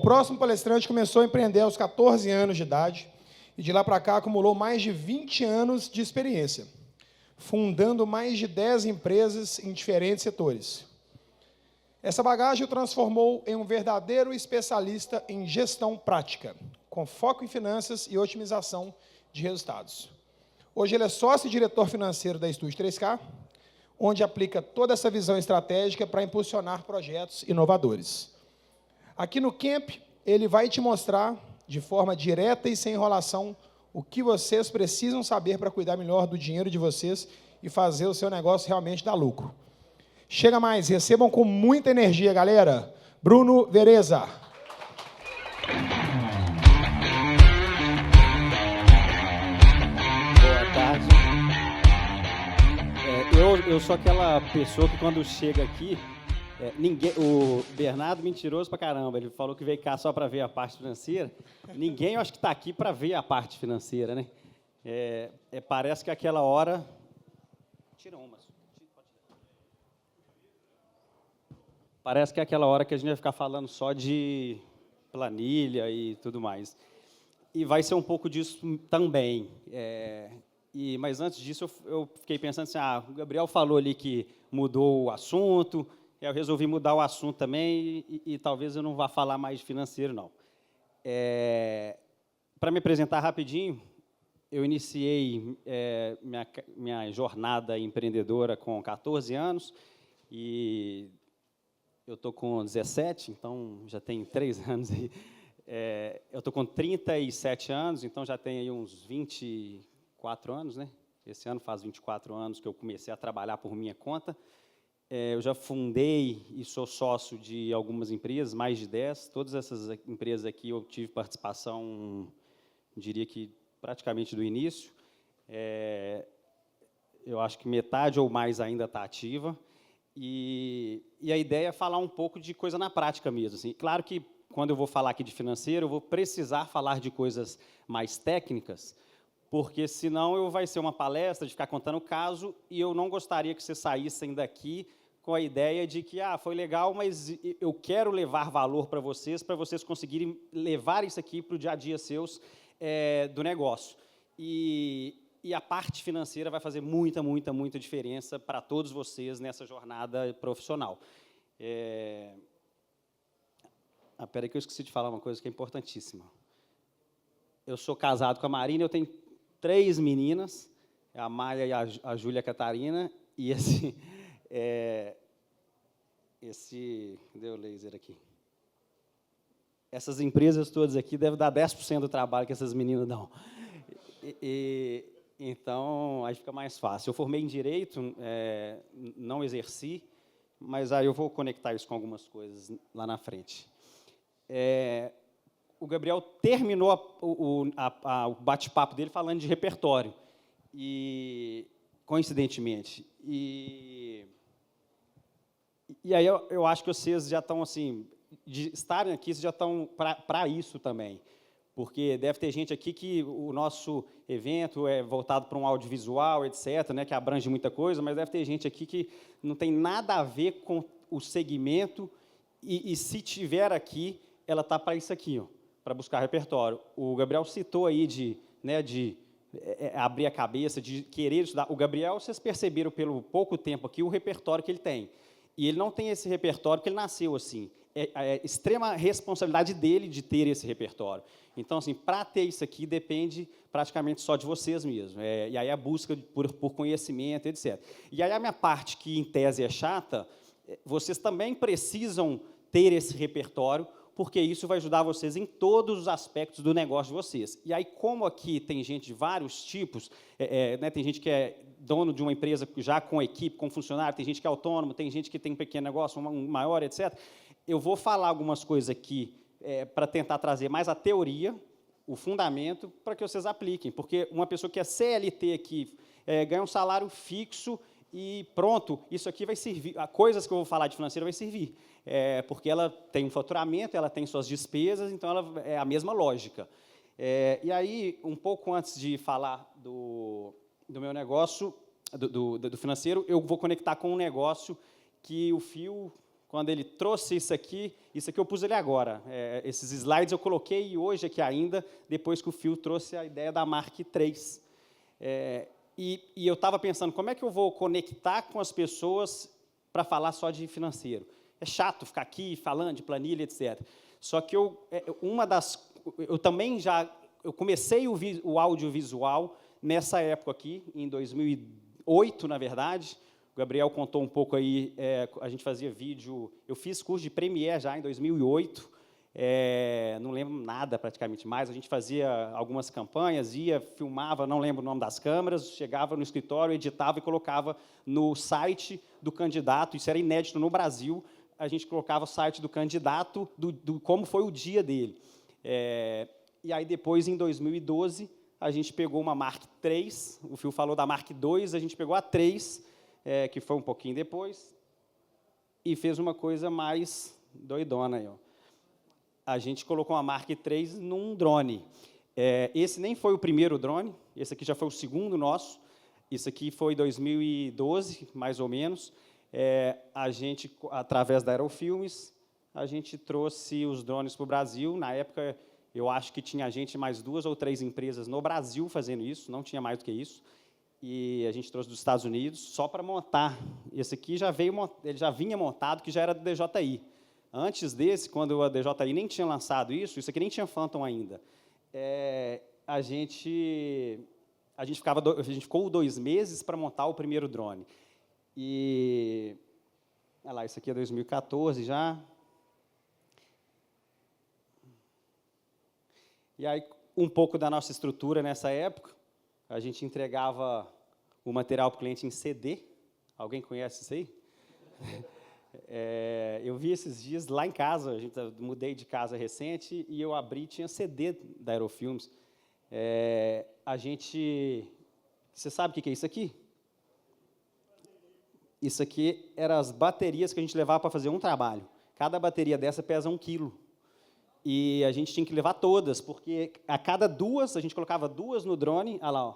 o próximo palestrante começou a empreender aos 14 anos de idade e de lá para cá acumulou mais de 20 anos de experiência, fundando mais de 10 empresas em diferentes setores. Essa bagagem o transformou em um verdadeiro especialista em gestão prática, com foco em finanças e otimização de resultados. Hoje ele é sócio e diretor financeiro da Estúdio 3K, onde aplica toda essa visão estratégica para impulsionar projetos inovadores. Aqui no Camp, ele vai te mostrar, de forma direta e sem enrolação, o que vocês precisam saber para cuidar melhor do dinheiro de vocês e fazer o seu negócio realmente dar lucro. Chega mais, recebam com muita energia, galera. Bruno Vereza. Boa tarde. Eu sou aquela pessoa que quando chega aqui, o Bernardo mentiroso pra caramba, ele falou que veio cá só para ver a parte financeira. Ninguém, eu acho que está aqui para ver a parte financeira, né? Parece que aquela hora... Tira uma. Parece que é aquela hora que a gente vai ficar falando só de planilha e tudo mais. E vai ser um pouco disso também. Mas antes disso, eu fiquei pensando assim, o Gabriel falou ali que mudou o assunto, eu resolvi mudar o assunto também e talvez eu não vá falar mais de financeiro, não. Para me apresentar rapidinho, eu iniciei minha jornada empreendedora com 14 anos e eu estou com 17, então já tenho 3 anos. Eu estou com 37 anos, então já tenho aí uns 24 anos, né? Esse ano faz 24 anos que eu comecei a trabalhar por minha conta. Eu já fundei e sou sócio de algumas empresas, mais de 10. Todas essas empresas aqui eu tive participação, diria que praticamente do início. Eu acho que metade ou mais ainda está ativa. E a ideia é falar um pouco de coisa na prática mesmo. Assim. Claro que, quando eu vou falar aqui de financeiro, eu vou precisar falar de coisas mais técnicas, porque, senão, vai ser uma palestra de ficar contando o caso e eu não gostaria que vocês saíssem daqui com a ideia de que foi legal, mas eu quero levar valor para vocês conseguirem levar isso aqui para o dia a dia seus do negócio. E a parte financeira vai fazer muita, muita, muita diferença para todos vocês nessa jornada profissional. Espera aí que eu esqueci de falar uma coisa que é importantíssima. Eu sou casado com a Marina, eu tenho 3 meninas, a Maia e a Júlia Catarina, e cadê o laser aqui? Essas empresas todas aqui devem dar 10% do trabalho que essas meninas dão. Então, aí fica mais fácil. Eu formei em Direito, não exerci, mas aí eu vou conectar isso com algumas coisas lá na frente. O Gabriel terminou o bate-papo dele falando de repertório, e coincidentemente. E aí eu acho que vocês já estão, assim, de estarem aqui, vocês já estão para isso também, porque deve ter gente aqui que o nosso evento é voltado para um audiovisual, etc., né, que abrange muita coisa, mas deve ter gente aqui que não tem nada a ver com o segmento, e se tiver aqui, ela está para isso aqui, para buscar repertório. O Gabriel citou aí de abrir a cabeça, de querer estudar. O Gabriel, vocês perceberam pelo pouco tempo aqui o repertório que ele tem. E ele não tem esse repertório porque ele nasceu assim. É extrema responsabilidade dele de ter esse repertório. Então, assim, para ter isso aqui, depende praticamente só de vocês mesmos. E aí a busca por conhecimento, etc. E aí a minha parte, que em tese é chata, vocês também precisam ter esse repertório, porque isso vai ajudar vocês em todos os aspectos do negócio de vocês. E aí, como aqui tem gente de vários tipos, né, tem gente que é dono de uma empresa já com equipe, com funcionário, tem gente que é autônomo, tem gente que tem um pequeno negócio, um maior, etc., eu vou falar algumas coisas aqui para tentar trazer mais a teoria, o fundamento, para que vocês apliquem. Porque uma pessoa que é CLT aqui, ganha um salário fixo e pronto, isso aqui vai servir, coisas que eu vou falar de financeiro vai servir. Porque ela tem um faturamento, ela tem suas despesas, então ela é a mesma lógica. E aí, um pouco antes de falar do meu negócio, do financeiro, eu vou conectar com um negócio que o Fio, quando ele trouxe isso aqui, Isso aqui eu pus ele agora. Esses slides eu coloquei hoje aqui ainda, depois que o Phil trouxe a ideia da Mark III. E eu estava pensando, como é que eu vou conectar com as pessoas para falar só de financeiro? É chato ficar aqui falando de planilha, etc. Só que eu também eu comecei o audiovisual nessa época aqui, em 2008, na verdade. O Gabriel contou um pouco aí, a gente fazia vídeo, eu fiz curso de Premiere já em 2008, não lembro nada praticamente mais, a gente fazia algumas campanhas, filmava, não lembro o nome das câmeras, chegava no escritório, editava e colocava no site do candidato, isso era inédito no Brasil, a gente colocava o site do candidato, como foi o dia dele. E aí, depois, em 2012, a gente pegou uma Mark III, o Phil falou da Mark II, a gente pegou a 3, que foi um pouquinho depois, e fez uma coisa mais doidona aí, ó. A gente colocou uma Mark III num drone. Esse nem foi o primeiro drone, esse aqui já foi o segundo nosso, isso aqui foi 2012, mais ou menos. A gente, através da Aerofilmes, a gente trouxe os drones para o Brasil. Na época, eu acho que tinha mais 2 ou 3 empresas no Brasil fazendo isso, não tinha mais do que isso. E a gente trouxe dos Estados Unidos só para montar. Esse aqui ele já vinha montado, que já era do DJI. Antes desse, quando a DJI nem tinha lançado isso aqui nem tinha Phantom ainda. A gente ficou 2 meses para montar o primeiro drone. E olha lá, isso aqui é 2014 já. E aí, um pouco da nossa estrutura nessa época, a gente entregava o material para o cliente em CD. Alguém conhece isso aí? Eu vi esses dias lá em casa, mudei de casa recente, e eu abri, tinha CD da Aerofilmes. Você sabe o que é isso aqui? Isso aqui eram as baterias que a gente levava para fazer um trabalho. Cada bateria dessa pesa 1 quilo. E a gente tinha que levar todas, porque a cada 2, a gente colocava 2 no drone, olha lá, ó,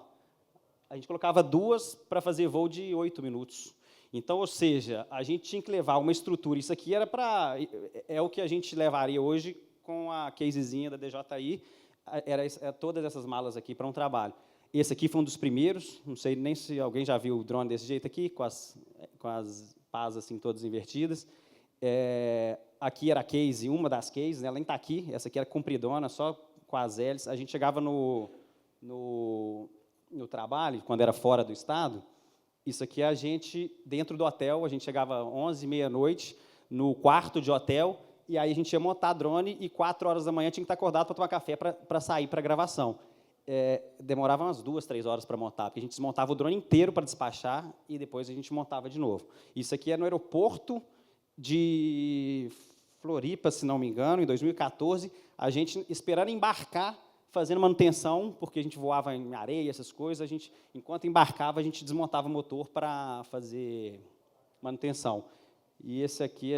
a gente colocava 2 para fazer voo de 8 minutos. Então, ou seja, a gente tinha que levar uma estrutura. Isso aqui é o que a gente levaria hoje com a casezinha da DJI, todas essas malas aqui para um trabalho. Esse aqui foi um dos primeiros, não sei nem se alguém já viu o drone desse jeito aqui, com as pás assim, todas invertidas. Aqui era a case, uma das cases, ela nem está aqui, essa aqui era compridona, só com as hélices. A gente chegava no trabalho, quando era fora do estado, isso aqui a gente, dentro do hotel, a gente chegava 11, meia-noite, no quarto de hotel, e aí a gente ia montar drone, e 4 horas da manhã tinha que estar acordado para tomar café para sair para a gravação. Demorava umas 2, 3 horas para montar, porque a gente desmontava o drone inteiro para despachar, e depois a gente montava de novo. Isso aqui é no aeroporto de Floripa, se não me engano, em 2014, a gente esperando embarcar, fazendo manutenção, porque a gente voava em areia, essas coisas, enquanto embarcava, a gente desmontava o motor para fazer manutenção. E esse aqui,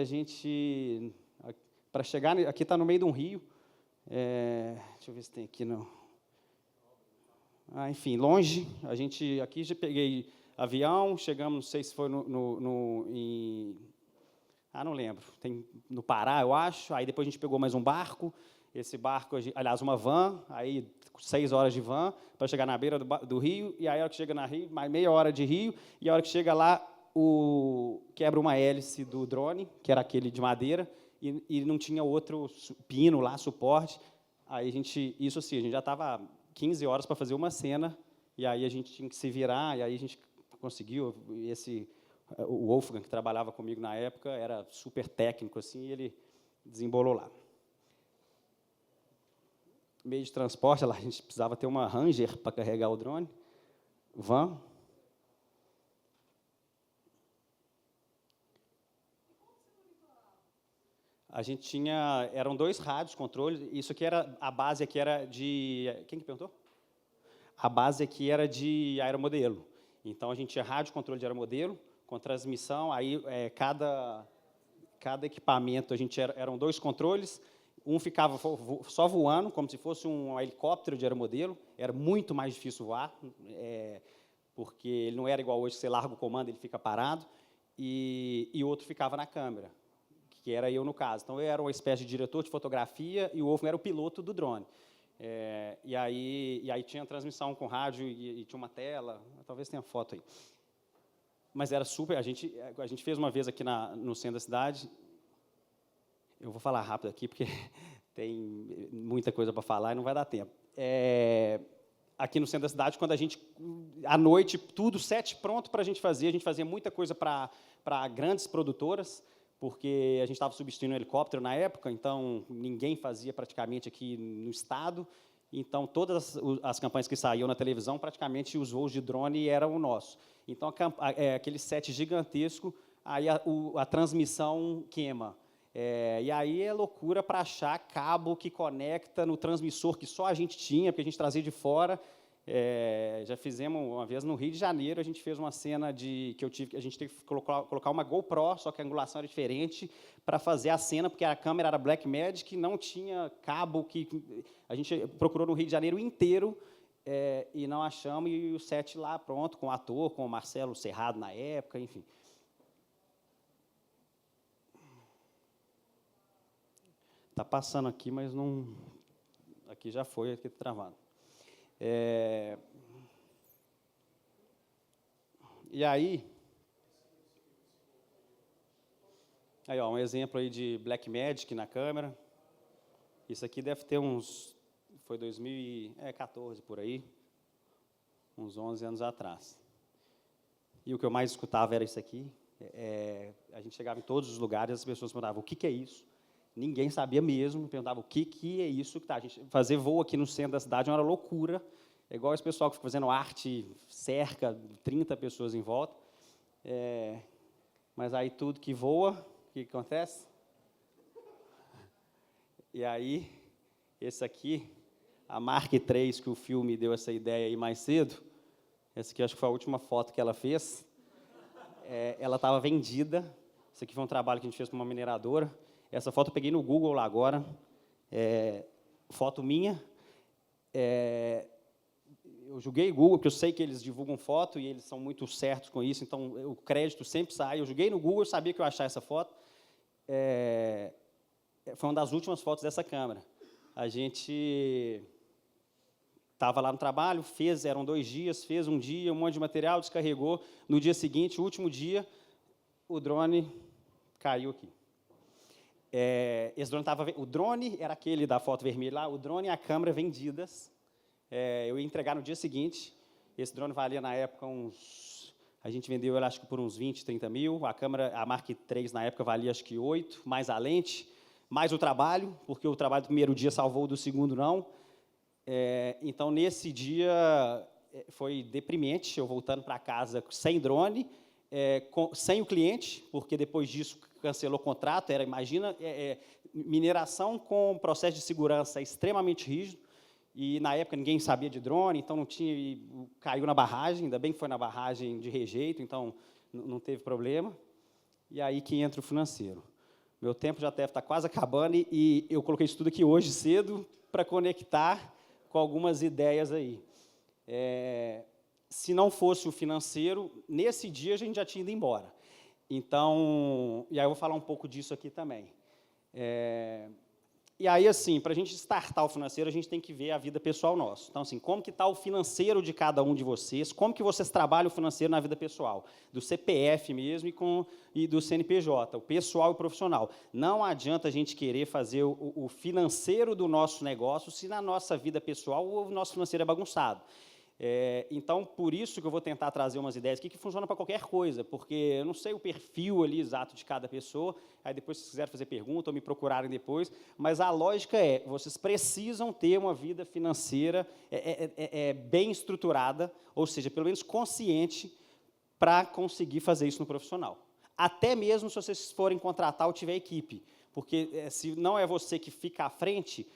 para chegar, aqui está no meio de um rio, deixa eu ver se tem aqui, não. Enfim, longe, aqui já peguei avião, chegamos, não sei se foi não lembro, tem no Pará, eu acho, aí depois a gente pegou mais um barco, esse barco, aliás, uma van, aí 6 horas de van, para chegar na beira do rio, e aí a hora que chega na rio, mais meia hora de rio, e a hora que chega lá, quebra uma hélice do drone, que era aquele de madeira, e não tinha outro pino lá, suporte, aí isso assim, a gente já estava 15 horas para fazer uma cena, e aí a gente tinha que se virar, e aí a gente conseguiu, o Wolfgang, que trabalhava comigo na época, era super técnico, assim, e ele desembolou lá. Meio de transporte, lá a gente precisava ter uma Ranger para carregar o drone, van. A gente eram 2 rádios, controle, isso aqui a base aqui era de, quem que perguntou? A base aqui era de aeromodelo, então a gente tinha rádio, controle de aeromodelo, com transmissão, aí cada equipamento, eram 2 controles, um ficava só voando, como se fosse um helicóptero de aeromodelo, era muito mais difícil voar, porque ele não era igual hoje, que você larga o comando, ele fica parado, e outro ficava na câmera, que era eu no caso. Então, eu era uma espécie de diretor de fotografia e o Wolfgang era o piloto do drone. E aí tinha transmissão com rádio e tinha uma tela, talvez tenha foto aí. Mas era super, a gente fez uma vez aqui no centro da cidade, eu vou falar rápido aqui, porque tem muita coisa para falar e não vai dar tempo. Aqui no centro da cidade, quando a gente, à noite, tudo set pronto para a gente fazia muita coisa para grandes produtoras, porque a gente estava substituindo um helicóptero na época, então ninguém fazia praticamente aqui no estado, então todas as campanhas que saíam na televisão, praticamente os voos de drone eram o nosso. Então, aquele set gigantesco, aí a transmissão queima. E aí é loucura para achar cabo que conecta no transmissor que só a gente tinha, porque a gente trazia de fora. Já fizemos uma vez no Rio de Janeiro, a gente fez uma cena a gente teve que colocar uma GoPro, só que a angulação era diferente, para fazer a cena, porque a câmera era Blackmagic, não tinha cabo, a gente procurou no Rio de Janeiro inteiro, e não achamos, e o set lá pronto, com o ator, com o Marcelo Serrado na época, enfim. Está passando aqui, mas não... Aqui já foi, aqui está travado. E aí, ó, um exemplo aí de Blackmagic na câmera. Isso aqui deve ter foi 2014 por aí, uns 11 anos atrás. E o que eu mais escutava era isso aqui. A gente chegava em todos os lugares, as pessoas perguntavam: o que é isso? Ninguém sabia mesmo, perguntava o que é isso. A gente fazer voo aqui no centro da cidade era uma loucura. É igual esse pessoal que fica fazendo arte, cerca, 30 pessoas em volta. Mas aí tudo que voa, o que acontece? E aí, esse aqui, a Mark III, que o filme deu essa ideia aí mais cedo, essa aqui acho que foi a última foto que ela fez. Ela estava vendida. Isso aqui foi um trabalho que a gente fez para uma mineradora. Essa foto eu peguei no Google lá agora. Foto minha. Eu joguei Google, porque eu sei que eles divulgam foto e eles são muito certos com isso, então o crédito sempre sai. Eu joguei no Google, eu sabia que eu ia achar essa foto. Foi uma das últimas fotos dessa câmera. A gente estava lá no trabalho, eram 2 dias, fez um dia, um monte de material, descarregou. No dia seguinte, o último dia, o drone caiu aqui. O drone era aquele da foto vermelha lá, o drone e a câmera vendidas. Eu ia entregar no dia seguinte. Esse drone valia, na época, a gente vendeu ele, acho que por uns 20, 30 mil. A câmera, a Mark III, na época, valia, acho que 8, mais a lente, mais o trabalho, porque o trabalho do primeiro dia salvou o do segundo, não. Então, nesse dia, foi deprimente, eu voltando para casa sem drone, sem o cliente, porque depois disso cancelou o contrato. Imagina, mineração com processo de segurança extremamente rígido, e na época ninguém sabia de drone, então não tinha, caiu na barragem, ainda bem que foi na barragem de rejeito, então não teve problema. E aí que entra o financeiro. Meu tempo já deve estar quase acabando, e eu coloquei isso tudo aqui hoje cedo para conectar com algumas ideias aí. Se não fosse o financeiro, nesse dia a gente já tinha ido embora. Então, e aí eu vou falar um pouco disso aqui também. E aí, assim, para a gente startar o financeiro, a gente tem que ver a vida pessoal nossa. Então, assim, como que está o financeiro de cada um de vocês? Como que vocês trabalham o financeiro na vida pessoal? Do CPF mesmo e do CNPJ, o pessoal e o profissional. Não adianta a gente querer fazer o financeiro do nosso negócio se na nossa vida pessoal o nosso financeiro é bagunçado. Então, por isso que eu vou tentar trazer umas ideias aqui que funcionam para qualquer coisa, porque eu não sei o perfil ali exato de cada pessoa, aí depois, se quiserem fazer pergunta ou me procurarem depois, mas a lógica vocês precisam ter uma vida financeira bem estruturada, ou seja, pelo menos consciente, para conseguir fazer isso no profissional. Até mesmo se vocês forem contratar ou tiver equipe, porque se não é você que fica à frente,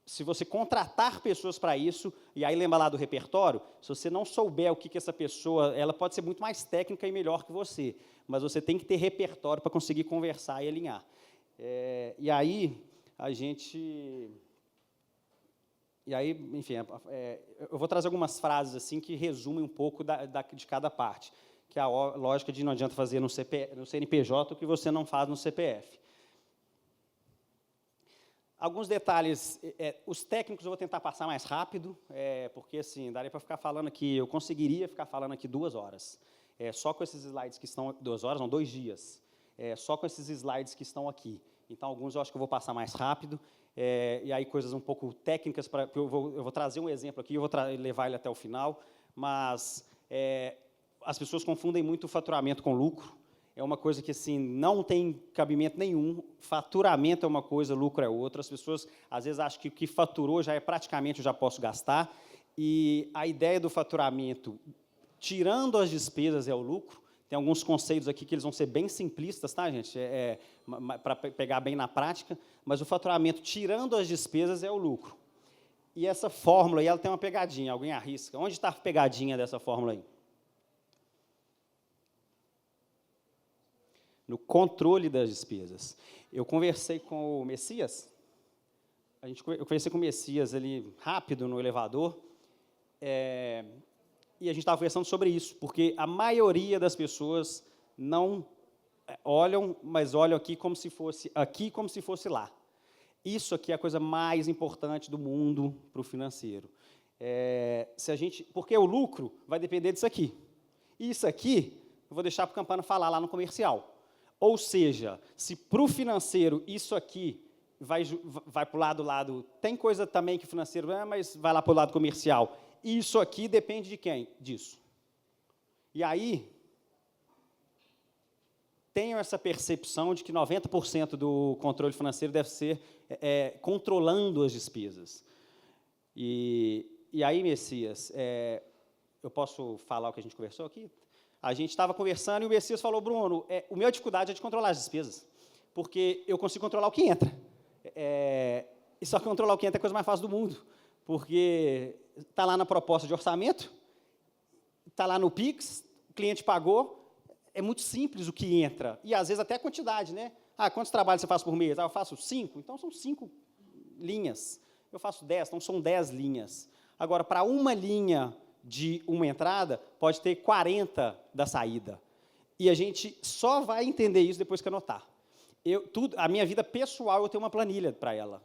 se você contratar pessoas para isso, e aí lembra lá do repertório, se você não souber o que essa pessoa, ela pode ser muito mais técnica e melhor que você, mas você tem que ter repertório para conseguir conversar e alinhar. E aí, enfim, eu vou trazer algumas frases assim que resumem um pouco de cada parte. que é a lógica de não adianta fazer no CNPJ o que você não faz no CPF. Alguns detalhes, os técnicos eu vou tentar passar mais rápido, porque assim, daria para ficar falando aqui, eu conseguiria ficar falando aqui 2 horas, só com esses slides que estão, 2 horas, não, 2 dias, só com esses slides que estão aqui. Então, alguns eu acho que eu vou passar mais rápido, e aí coisas um pouco técnicas, eu vou trazer um exemplo aqui, eu vou levar ele até o final, mas as pessoas confundem muito o faturamento com lucro. É uma coisa que assim, não tem cabimento nenhum, faturamento é uma coisa, lucro é outra. As pessoas, às vezes, acham que o que faturou já é praticamente, eu já posso gastar, e a ideia do faturamento, tirando as despesas, é o lucro. Tem alguns conceitos aqui que eles vão ser bem simplistas, tá, gente? Para pegar bem na prática, mas o faturamento, tirando as despesas, é o lucro. E essa fórmula aí, ela tem uma pegadinha, alguém arrisca. Onde está a pegadinha dessa fórmula aí? No controle das despesas. Eu conversei com o Messias, eu conversei com o Messias ali rápido no elevador, e a gente estava conversando sobre isso, porque a maioria das pessoas não olham, mas olham aqui como se fosse lá. Isso aqui é a coisa mais importante do mundo para o financeiro. Porque o lucro vai depender disso aqui. E isso aqui, eu vou deixar para o Campana falar lá no comercial. Ou seja, se para o financeiro isso aqui vai para o lado, tem coisa também que o financeiro, mas vai lá para o lado comercial. Isso aqui depende de quem? Disso. E aí, tenho essa percepção de que 90% do controle financeiro deve ser controlando as despesas. E aí, Messias, eu posso falar o que a gente conversou aqui? A gente estava conversando e o Messias falou, Bruno, a minha dificuldade é de controlar as despesas, porque eu consigo controlar o que entra. E só que controlar o que entra é a coisa mais fácil do mundo, porque está lá na proposta de orçamento, está lá no Pix, o cliente pagou, é muito simples o que entra, e às vezes até a quantidade, né? Quantos trabalhos você faz por mês? Eu faço 5, então são 5 linhas. Eu faço 10, então são 10 linhas. Agora, para uma linha de uma entrada, pode ter 40 da saída. E a gente só vai entender isso depois que anotar. A minha vida pessoal, eu tenho uma planilha para ela.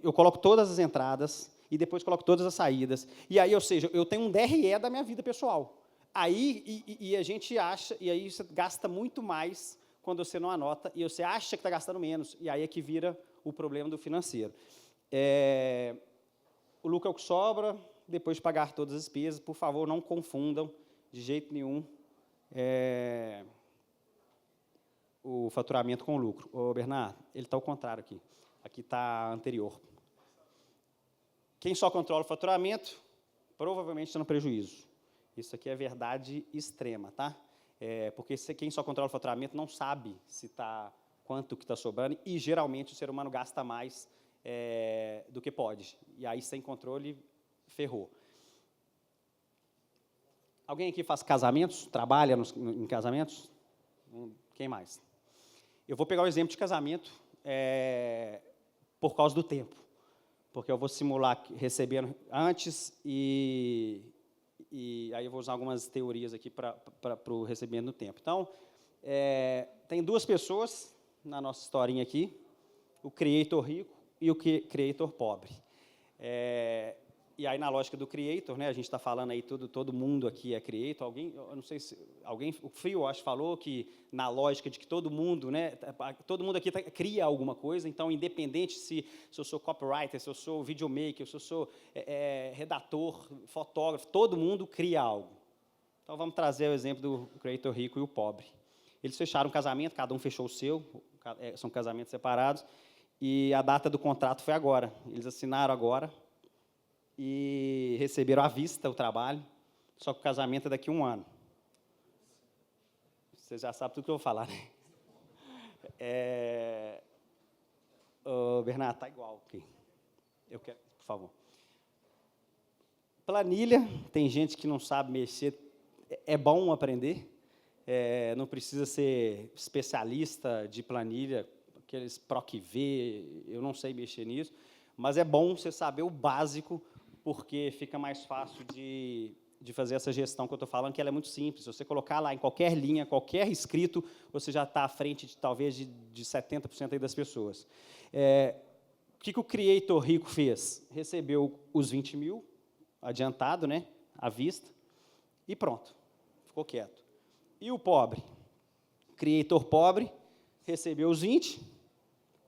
Eu coloco todas as entradas e depois coloco todas as saídas. E aí, ou seja, eu tenho um DRE da minha vida pessoal. Aí, e a gente acha, e aí você gasta muito mais quando você não anota, e você acha que está gastando menos, e aí é que vira o problema do financeiro. O lucro é o que sobra, depois de pagar todas as despesas, por favor, não confundam de jeito nenhum o faturamento com o lucro. Ô, Bernardo, ele está ao contrário aqui. Aqui está anterior. Quem só controla o faturamento, provavelmente está no prejuízo. Isso aqui é verdade extrema, tá? Porque quem só controla o faturamento não sabe quanto que está sobrando, e geralmente o ser humano gasta mais do que pode. E aí, sem controle, ferrou. Alguém aqui faz casamentos? Trabalha em casamentos? Quem mais? Eu vou pegar o exemplo de casamento por causa do tempo, porque eu vou simular recebendo antes e aí eu vou usar algumas teorias aqui para o recebimento no tempo. Então, tem 2 pessoas na nossa historinha aqui, o creator rico e o creator pobre. E aí, na lógica do creator, né, a gente está falando aí, todo mundo aqui é creator. Eu não sei se o Frio, acho, falou que, na lógica de que todo mundo, né, todo mundo aqui cria alguma coisa, então, independente se eu sou copywriter, se eu sou videomaker, se eu sou redator, fotógrafo, todo mundo cria algo. Então, vamos trazer o exemplo do creator rico e o pobre. Eles fecharam um casamento, cada um fechou o seu, são casamentos separados, e a data do contrato foi agora. Eles assinaram agora, e receberam à vista o trabalho, só que o casamento é daqui a 1 ano. Você já sabe tudo que eu vou falar, né? Bernardo, está igual aqui. Eu quero, por favor. Planilha, tem gente que não sabe mexer, é bom aprender, não precisa ser especialista de planilha, aqueles PROC-V, eu não sei mexer nisso, mas é bom você saber o básico, porque fica mais fácil de de fazer essa gestão que eu estou falando, que ela é muito simples. Se você colocar lá em qualquer linha, qualquer escrito, você já está à frente, talvez, de 70% aí das pessoas. O que o Creator Rico fez? Recebeu os 20 mil, adiantado, né, à vista, e pronto, ficou quieto. E o pobre? Creator pobre, recebeu os 20,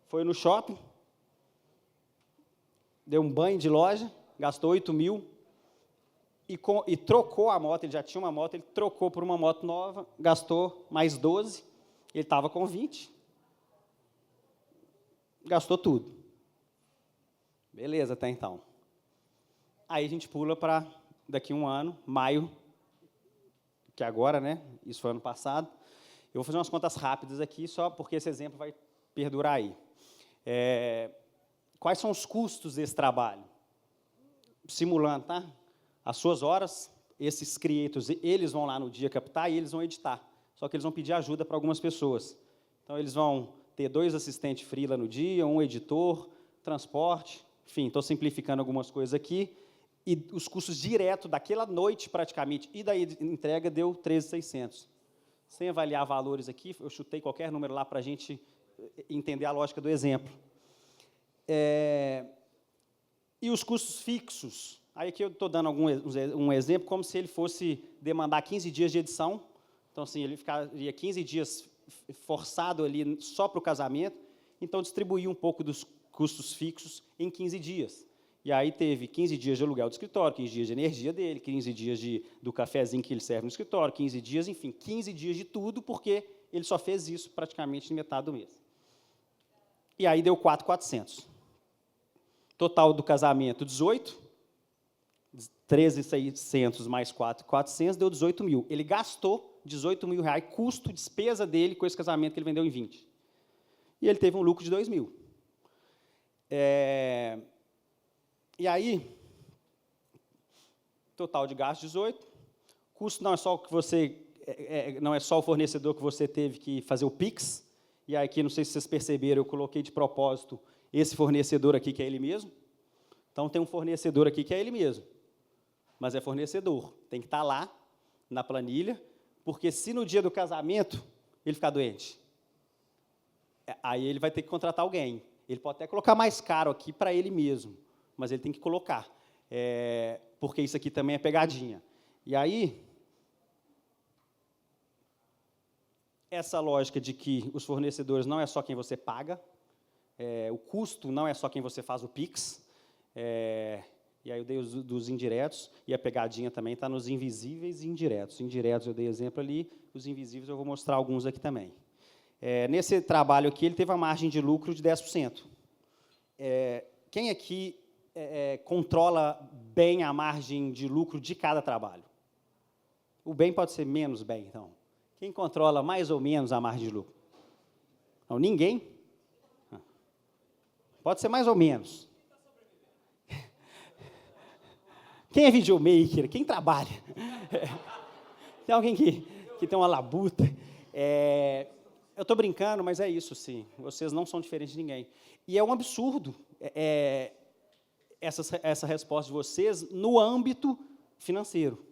foi no shopping, deu um banho de loja, gastou 8 mil, e trocou a moto, ele já tinha uma moto, ele trocou por uma moto nova, gastou mais 12, ele estava com 20, gastou tudo. Beleza, até então. Aí a gente pula para daqui a um ano, maio, que agora, né? Isso foi ano passado. Eu vou fazer umas contas rápidas aqui, só porque esse exemplo vai perdurar aí. Quais são os custos desse trabalho? Simulando, tá? As suas horas, esses creators, eles vão lá no dia captar e eles vão editar. Só que eles vão pedir ajuda para algumas pessoas. Então, eles vão ter 2 assistentes freela no dia, um editor, transporte, enfim, estou simplificando algumas coisas aqui. E os custos direto daquela noite, praticamente, e da entrega, deu 13.600. Sem avaliar valores aqui, eu chutei qualquer número lá para a gente entender a lógica do exemplo. E os custos fixos? Aí aqui eu estou dando um exemplo, como se ele fosse demandar 15 dias de edição. Então, assim, ele ficaria 15 dias forçado ali só para o casamento. Então, distribuir um pouco dos custos fixos em 15 dias. E aí teve 15 dias de aluguel do escritório, 15 dias de energia dele, 15 dias do cafezinho que ele serve no escritório, 15 dias, enfim, 15 dias de tudo, porque ele só fez isso praticamente em metade do mês. E aí deu 4.400. Total do casamento, 18. 13.600 mais 4.400 deu 18 mil. Ele gastou 18 mil reais, custo, despesa dele com esse casamento que ele vendeu em 20. E ele teve um lucro de 2 mil. E aí, total de gasto 18. Custo não é só o que você, não é só o fornecedor que você teve que fazer o Pix. E aí, aqui, não sei se vocês perceberam, eu coloquei de propósito esse fornecedor aqui, que é ele mesmo. Então, tem um fornecedor aqui que é ele mesmo. Mas é fornecedor. Tem que estar lá, na planilha, porque se no dia do casamento ele ficar doente, aí ele vai ter que contratar alguém. Ele pode até colocar mais caro aqui para ele mesmo, mas ele tem que colocar, porque isso aqui também é pegadinha. E aí, essa lógica de que os fornecedores não é só quem você paga, o custo não é só quem você faz o Pix, e aí eu dei dos indiretos, e a pegadinha também está nos invisíveis e indiretos. Indiretos eu dei exemplo ali, os invisíveis eu vou mostrar alguns aqui também. Nesse trabalho aqui, ele teve a margem de lucro de 10%. Quem aqui controla bem a margem de lucro de cada trabalho? O bem pode ser menos bem, então. Quem controla mais ou menos a margem de lucro? Não, ninguém? Pode ser mais ou menos. Quem é videomaker? Quem trabalha? Tem alguém que tem uma labuta? Eu estou brincando, mas é isso, sim. Vocês não são diferentes de ninguém. E é um absurdo essa resposta de vocês no âmbito financeiro.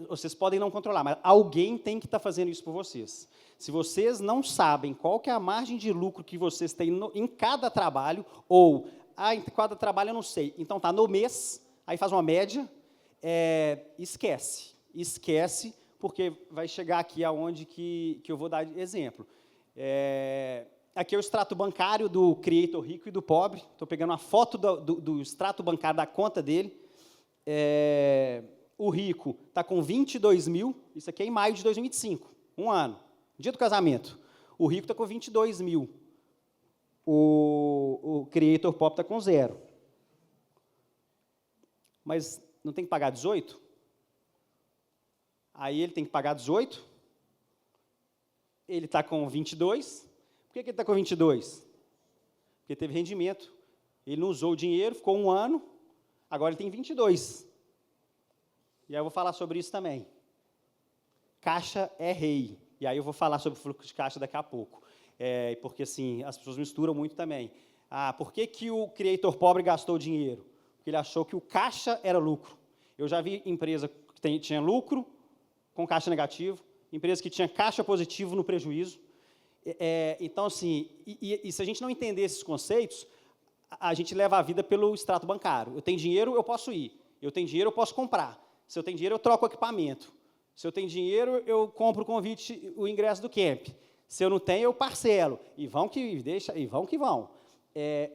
Vocês podem não controlar, mas alguém tem que estar fazendo isso por vocês. Se vocês não sabem qual que é a margem de lucro que vocês têm em cada trabalho, ou em cada trabalho eu não sei, então está no mês, aí faz uma média, esquece, porque vai chegar aqui aonde que eu vou dar exemplo. Aqui é o extrato bancário do Creator Rico e do Pobre. Estou pegando uma foto do extrato bancário da conta dele. O Rico está com 22 mil, isso aqui é em maio de 2025, um ano, dia do casamento. O Rico está com 22 mil. O Creator Pobre está com 0. Mas não tem que pagar 18? Aí ele tem que pagar 18. Ele está com 22. Por que ele está com 22? Porque teve rendimento. Ele não usou o dinheiro, ficou um ano, agora ele tem 22. E aí eu vou falar sobre isso também. Caixa é rei. E aí eu vou falar sobre o fluxo de caixa daqui a pouco. Porque, assim, as pessoas misturam muito também. Por que o Creator Pobre gastou dinheiro? Porque ele achou que o caixa era lucro. Eu já vi empresa que tinha lucro com caixa negativo, empresa que tinha caixa positivo no prejuízo. Então, assim, e se a gente não entender esses conceitos, a gente leva a vida pelo extrato bancário. Eu tenho dinheiro, eu posso ir. Eu tenho dinheiro, eu posso comprar. Se eu tenho dinheiro, eu troco o equipamento. Se eu tenho dinheiro, eu compro o convite, o ingresso do camp. Se eu não tenho, eu parcelo. E vão que vão.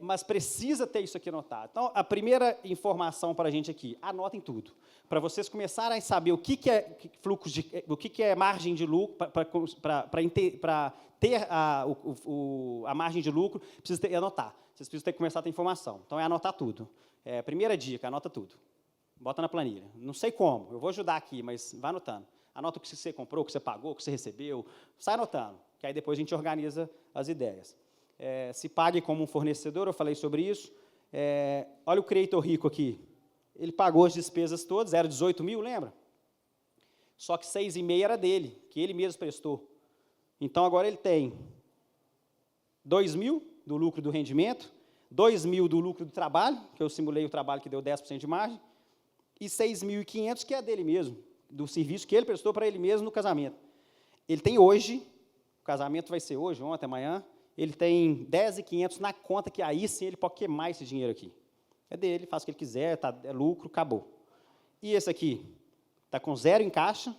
Mas precisa ter isso aqui anotado. Então, a primeira informação para a gente aqui, anotem tudo. Para vocês começarem a saber o que é fluxo o que é margem de lucro, para ter a margem de lucro, precisa anotar. Vocês precisam ter que começar a ter informação. Então, é anotar tudo. Primeira dica, anota tudo. Bota na planilha. Não sei como, eu vou ajudar aqui, mas vai anotando. Anota o que você comprou, o que você pagou, o que você recebeu. Sai anotando, que aí depois a gente organiza as ideias. Se pague como um fornecedor, eu falei sobre isso. Olha o Creator Rico aqui. Ele pagou as despesas todas, era 18 mil, lembra? Só que 6,5 era dele, que ele mesmo prestou. Então, agora ele tem 2 mil do lucro do rendimento, 2 mil do lucro do trabalho, que eu simulei o trabalho que deu 10% de margem, e 6.500 que é dele mesmo, do serviço que ele prestou para ele mesmo no casamento. Ele tem hoje, o casamento vai ser hoje, ontem, amanhã, ele tem 10.500 na conta, que aí sim ele pode queimar esse dinheiro aqui. É dele, faz o que ele quiser, é lucro, acabou. E esse aqui está com 0 em caixa,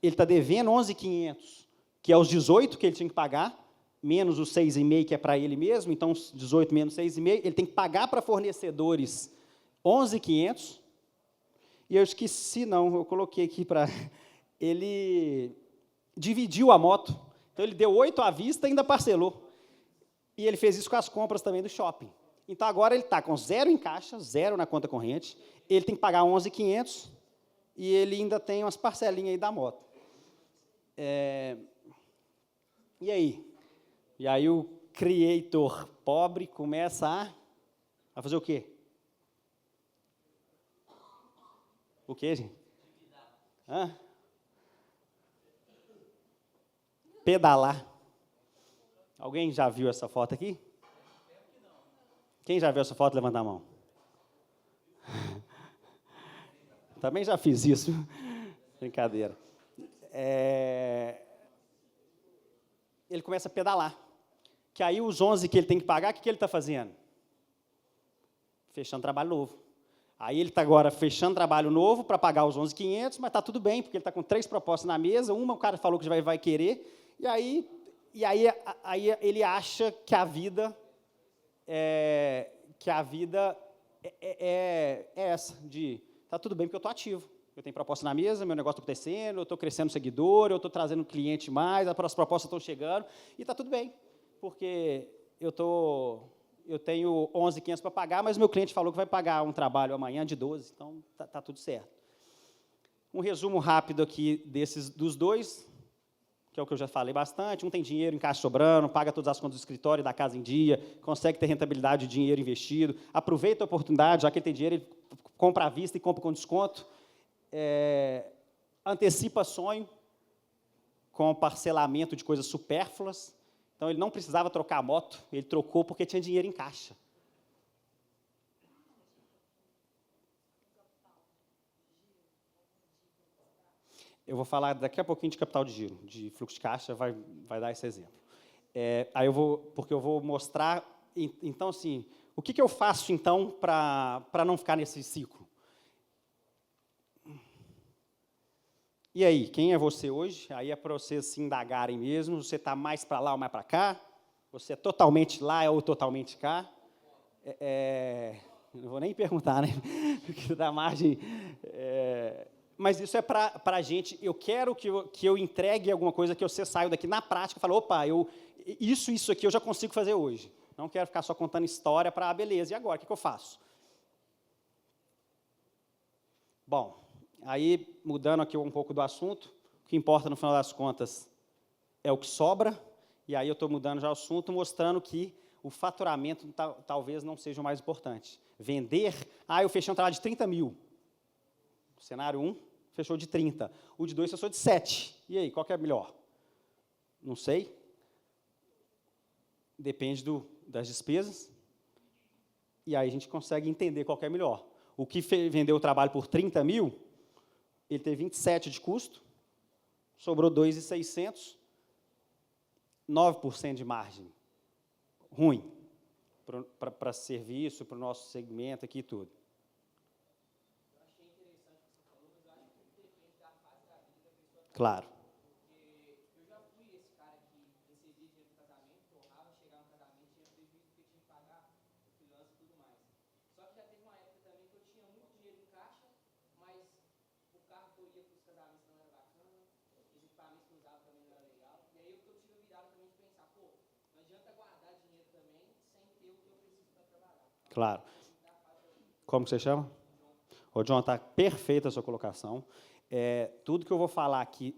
ele está devendo 11.500, que é os 18 que ele tinha que pagar, menos os 6,5 que é para ele mesmo, então 18 menos 6,5, ele tem que pagar para fornecedores 11.500, e eu esqueci, não, eu coloquei aqui para... Ele dividiu a moto, então ele deu 8 à vista e ainda parcelou. E ele fez isso com as compras também do shopping. Então, agora ele está com 0 em caixa, 0 na conta corrente, ele tem que pagar 11.500 e ele ainda tem umas parcelinhas aí da moto. E aí? E aí o creator pobre começa a fazer o quê? O quê, gente? Pedalar. Alguém já viu essa foto aqui? Quem já viu essa foto, levanta a mão. Também já fiz isso. Brincadeira. Ele começa a pedalar. Que aí os 11 que ele tem que pagar, o que ele está fazendo? Fechando trabalho novo. Aí ele está agora fechando trabalho novo para pagar os 11.500, mas está tudo bem, porque ele está com 3 propostas na mesa, uma o cara falou que vai querer, e aí ele acha que a vida é essa, de está tudo bem porque eu estou ativo, eu tenho proposta na mesa, meu negócio está acontecendo, eu estou crescendo seguidor, eu estou trazendo cliente mais, as propostas estão chegando, e está tudo bem, porque eu tenho 11.500 para pagar, mas meu cliente falou que vai pagar um trabalho amanhã de 12, então está tudo certo. Um resumo rápido aqui dos dois, que é o que eu já falei bastante. Um tem dinheiro em caixa sobrando, paga todas as contas do escritório e da casa em dia, consegue ter rentabilidade de dinheiro investido, aproveita a oportunidade, já que ele tem dinheiro, ele compra à vista e compra com desconto, antecipa sonho com parcelamento de coisas supérfluas. Então, ele não precisava trocar a moto, ele trocou porque tinha dinheiro em caixa. Eu vou falar daqui a pouquinho de capital de giro, de fluxo de caixa, vai dar esse exemplo. Porque eu vou mostrar, então, assim, o que eu faço, então, para não ficar nesse ciclo? E aí, quem é você hoje? Aí é para vocês se indagarem mesmo, você está mais para lá ou mais para cá? Você é totalmente lá ou totalmente cá? Não vou nem perguntar, né? Porque dá margem... Mas isso é para a gente, eu quero que eu entregue alguma coisa, que você saia daqui na prática e fale, opa, isso aqui eu já consigo fazer hoje. Não quero ficar só contando história para, beleza, e agora, o que eu faço? Bom, aí, mudando aqui um pouco do assunto, o que importa, no final das contas, é o que sobra, e aí eu estou mudando já o assunto, mostrando que o faturamento talvez não seja o mais importante. Vender, eu fechei um trabalho de 30 mil. O cenário 1 fechou de 30. O de 2 fechou de 7. E aí, qual que é melhor? Não sei. Depende das despesas. E aí a gente consegue entender qual que é melhor. O que vendeu o trabalho por 30 mil, ele teve 27 de custo, sobrou 2.600, 9% de margem. Ruim para serviço, para o nosso segmento aqui e tudo. Eu achei interessante o que você falou, mas eu acho que tudo depende da fase da vida que a pessoa está. Claro. Porque eu já fui esse cara que recebia dinheiro do casamento, torrava, chegava no casamento, tinha prejuízo porque tinha que pagar o freelance e tudo mais. Só que já teve uma época também que eu tinha muito dinheiro em caixa, mas o carro que eu ia para os casamentos não era bacana, os equipamentos que eu usava também não era legal. E aí eu tive a virada também de pensar, pô, não adianta guardar dinheiro também sem ter o que eu preciso para trabalhar. Claro. Como que você chama? Ô, John, está perfeita a sua colocação. Tudo que eu vou falar aqui,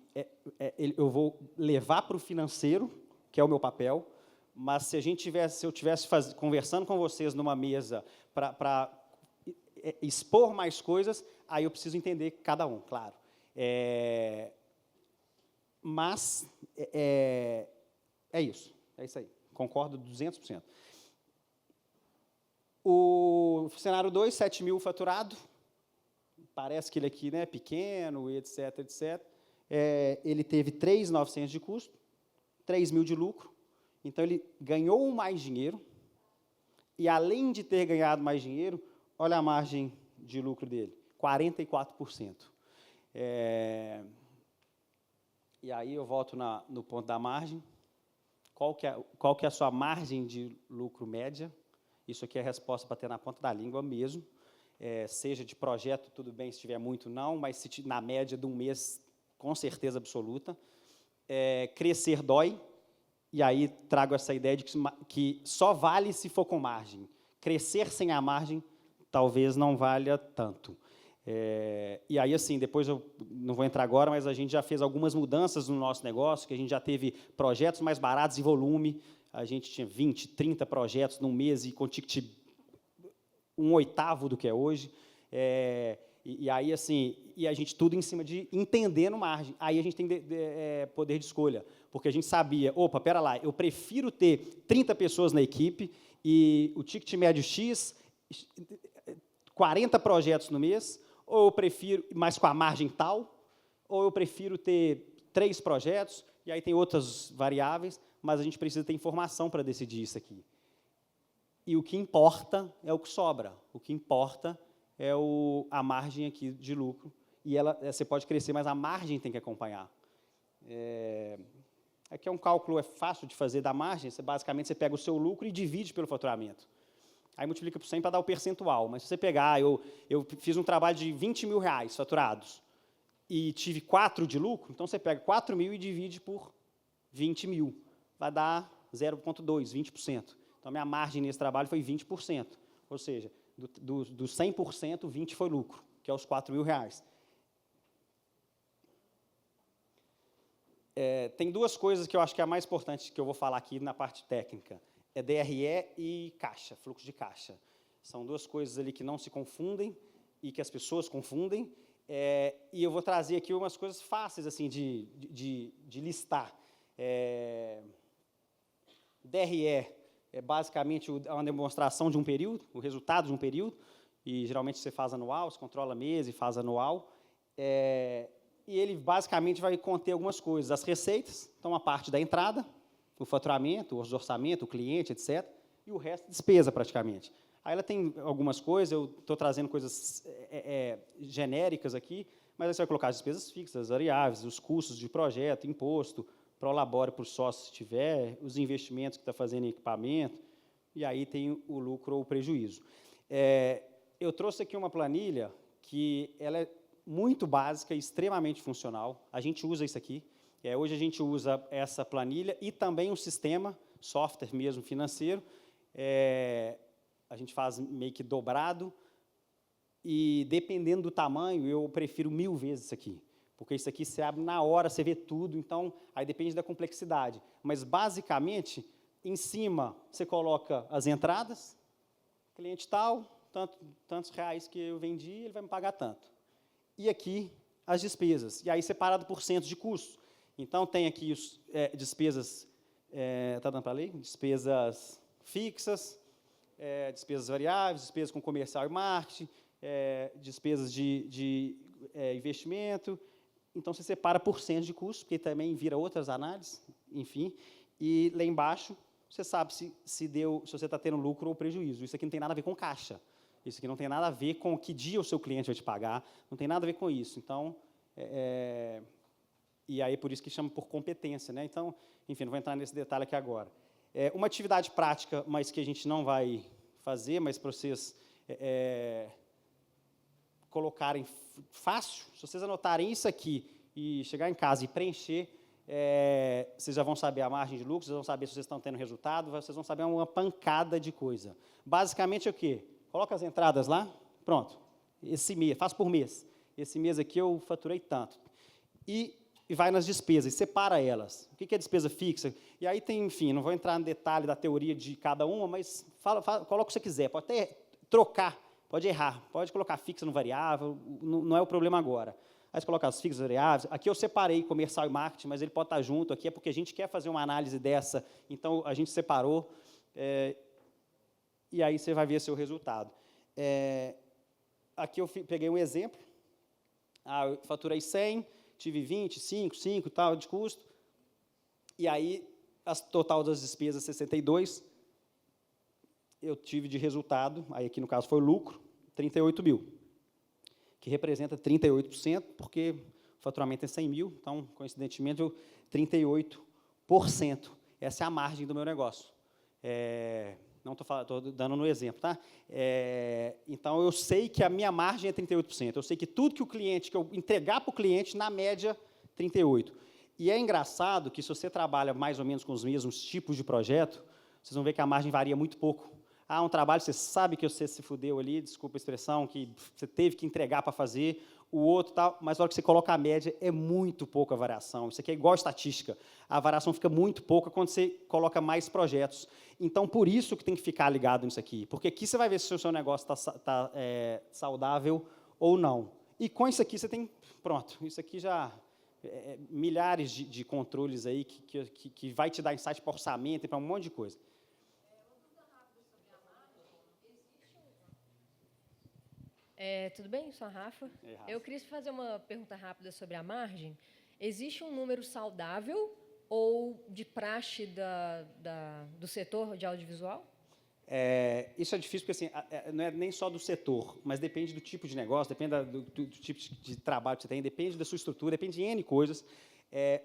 eu vou levar para o financeiro, que é o meu papel, mas se eu tivesse conversando com vocês numa mesa para expor mais coisas, aí eu preciso entender cada um, claro. Mas é isso aí. Concordo 200%. O cenário 2, 7 mil faturado, parece que ele aqui é pequeno, etc. Ele teve 3.900 de custo, 3 mil de lucro, então ele ganhou mais dinheiro, e além de ter ganhado mais dinheiro, olha a margem de lucro dele, 44%. E aí eu volto no ponto da margem. Qual que é a sua margem de lucro média? Isso aqui é a resposta para ter na ponta da língua mesmo. Seja de projeto, tudo bem, se tiver muito, não, mas na média de um mês, com certeza absoluta. Crescer dói, e aí trago essa ideia de que só vale se for com margem. Crescer sem a margem, talvez não valha tanto. E aí, assim, depois eu não vou entrar agora, mas a gente já fez algumas mudanças no nosso negócio, que a gente já teve projetos mais baratos e volume. A gente tinha 20, 30 projetos num mês e com ticket 1/8 do que é hoje. E aí, assim, a gente tudo em cima de entendendo margem. Aí a gente tem poder de escolha, porque a gente sabia, opa, pera lá, eu prefiro ter 30 pessoas na equipe e o ticket médio X, 40 projetos no mês, ou eu prefiro, mas com a margem tal, ou eu prefiro ter 3 projetos, e aí tem outras variáveis, mas a gente precisa ter informação para decidir isso aqui. E o que importa é o que sobra. O que importa é a margem aqui de lucro. E você pode crescer, mas a margem tem que acompanhar. Aqui é um cálculo fácil de fazer da margem. Basicamente, você pega o seu lucro e divide pelo faturamento. Aí multiplica por 100 para dar o percentual. Mas se você pegar, eu fiz um trabalho de 20 mil reais faturados e tive 4 de lucro, então você pega 4 mil e divide por 20 mil. Vai dar 0,2, 20%. Então, minha margem nesse trabalho foi 20%. Ou seja, do 100%, 20% foi lucro, que é os 4 mil reais. Tem duas coisas que eu acho que é a mais importante que eu vou falar aqui na parte técnica. DRE e caixa, fluxo de caixa. São duas coisas ali que não se confundem e que as pessoas confundem. E eu vou trazer aqui umas coisas fáceis assim, de listar. DRE é basicamente uma demonstração de um período, o resultado de um período, e geralmente você faz anual, você controla mês e faz anual. E ele basicamente vai conter algumas coisas. As receitas, então a parte da entrada, o faturamento, o orçamento, o cliente, etc. E o resto, despesa, praticamente. Aí ela tem algumas coisas, eu estou trazendo coisas genéricas aqui, mas aí você vai colocar as despesas fixas, variáveis, os custos de projeto, imposto, prolabore para o sócio se tiver, os investimentos que está fazendo em equipamento, e aí tem o lucro ou o prejuízo. Eu trouxe aqui uma planilha que ela é muito básica e extremamente funcional. A gente usa isso aqui. Hoje a gente usa essa planilha e também um sistema, software mesmo, financeiro. A gente faz meio que dobrado e, dependendo do tamanho, eu prefiro 1000 vezes isso aqui. Porque isso aqui você abre na hora, você vê tudo, então, aí depende da complexidade. Mas, basicamente, em cima, você coloca as entradas, cliente tal, tantos reais que eu vendi, ele vai me pagar tanto. E aqui, as despesas. E aí, separado por centos de custo. Então, tem aqui os despesas, está dando para ler? Despesas fixas, despesas variáveis, despesas com comercial e marketing, despesas de investimento. Então, você separa por cento de custo, porque também vira outras análises, enfim. E lá embaixo, você sabe se você está tendo lucro ou prejuízo. Isso aqui não tem nada a ver com caixa. Isso aqui não tem nada a ver com que dia o seu cliente vai te pagar. Não tem nada a ver com isso. Então, e aí, por isso que chama por competência, né? Então, enfim, não vou entrar nesse detalhe aqui agora. Uma atividade prática, mas que a gente não vai fazer, mas para vocês colocarem fácil, se vocês anotarem isso aqui e chegar em casa e preencher, vocês já vão saber a margem de lucro, vocês vão saber se vocês estão tendo resultado, vocês vão saber uma pancada de coisa. Basicamente, é o quê? Coloca as entradas lá, pronto. Esse mês, faço por mês. Esse mês aqui eu faturei tanto. E vai nas despesas, separa elas. O que é despesa fixa? E aí tem, enfim, não vou entrar no detalhe da teoria de cada uma, mas coloca o que você quiser. Pode até trocar, pode errar, pode colocar fixa no variável, não é o problema agora. Aí você coloca as fixas variáveis. Aqui eu separei comercial e marketing, mas ele pode estar junto. Aqui é porque a gente quer fazer uma análise dessa, então a gente separou. E aí você vai ver seu resultado. Aqui eu peguei um exemplo. Eu faturei 100, tive 20, 5 tal de custo. E aí, total das despesas, 62. Eu tive de resultado, aí aqui no caso foi o lucro, 38 mil. Que representa 38%, porque o faturamento é 100 mil, então, coincidentemente, 38%. Essa é a margem do meu negócio. Não estou dando no exemplo, tá? Então, eu sei que a minha margem é 38%. Eu sei que tudo que eu entregar para o cliente, na média, 38%. E é engraçado que, se você trabalha mais ou menos com os mesmos tipos de projeto, vocês vão ver que a margem varia muito pouco. Um trabalho, você sabe que você se fudeu ali, desculpa a expressão, que você teve que entregar para fazer, o outro tal, mas na hora que você coloca a média, é muito pouca variação. Isso aqui é igual a estatística. A variação fica muito pouca quando você coloca mais projetos. Então, por isso que tem que ficar ligado nisso aqui, porque aqui você vai ver se o seu negócio está saudável ou não. E com isso aqui, você tem, pronto, isso aqui já milhares de controles aí que vai te dar insight para orçamento e para um monte de coisa. Tudo bem? Sou a Rafa. Eu queria fazer uma pergunta rápida sobre a margem. Existe um número saudável ou de praxe do setor de audiovisual? Isso é difícil, porque assim, não é nem só do setor, mas depende do tipo de negócio, depende do tipo de trabalho que você tem, depende da sua estrutura, depende de N coisas.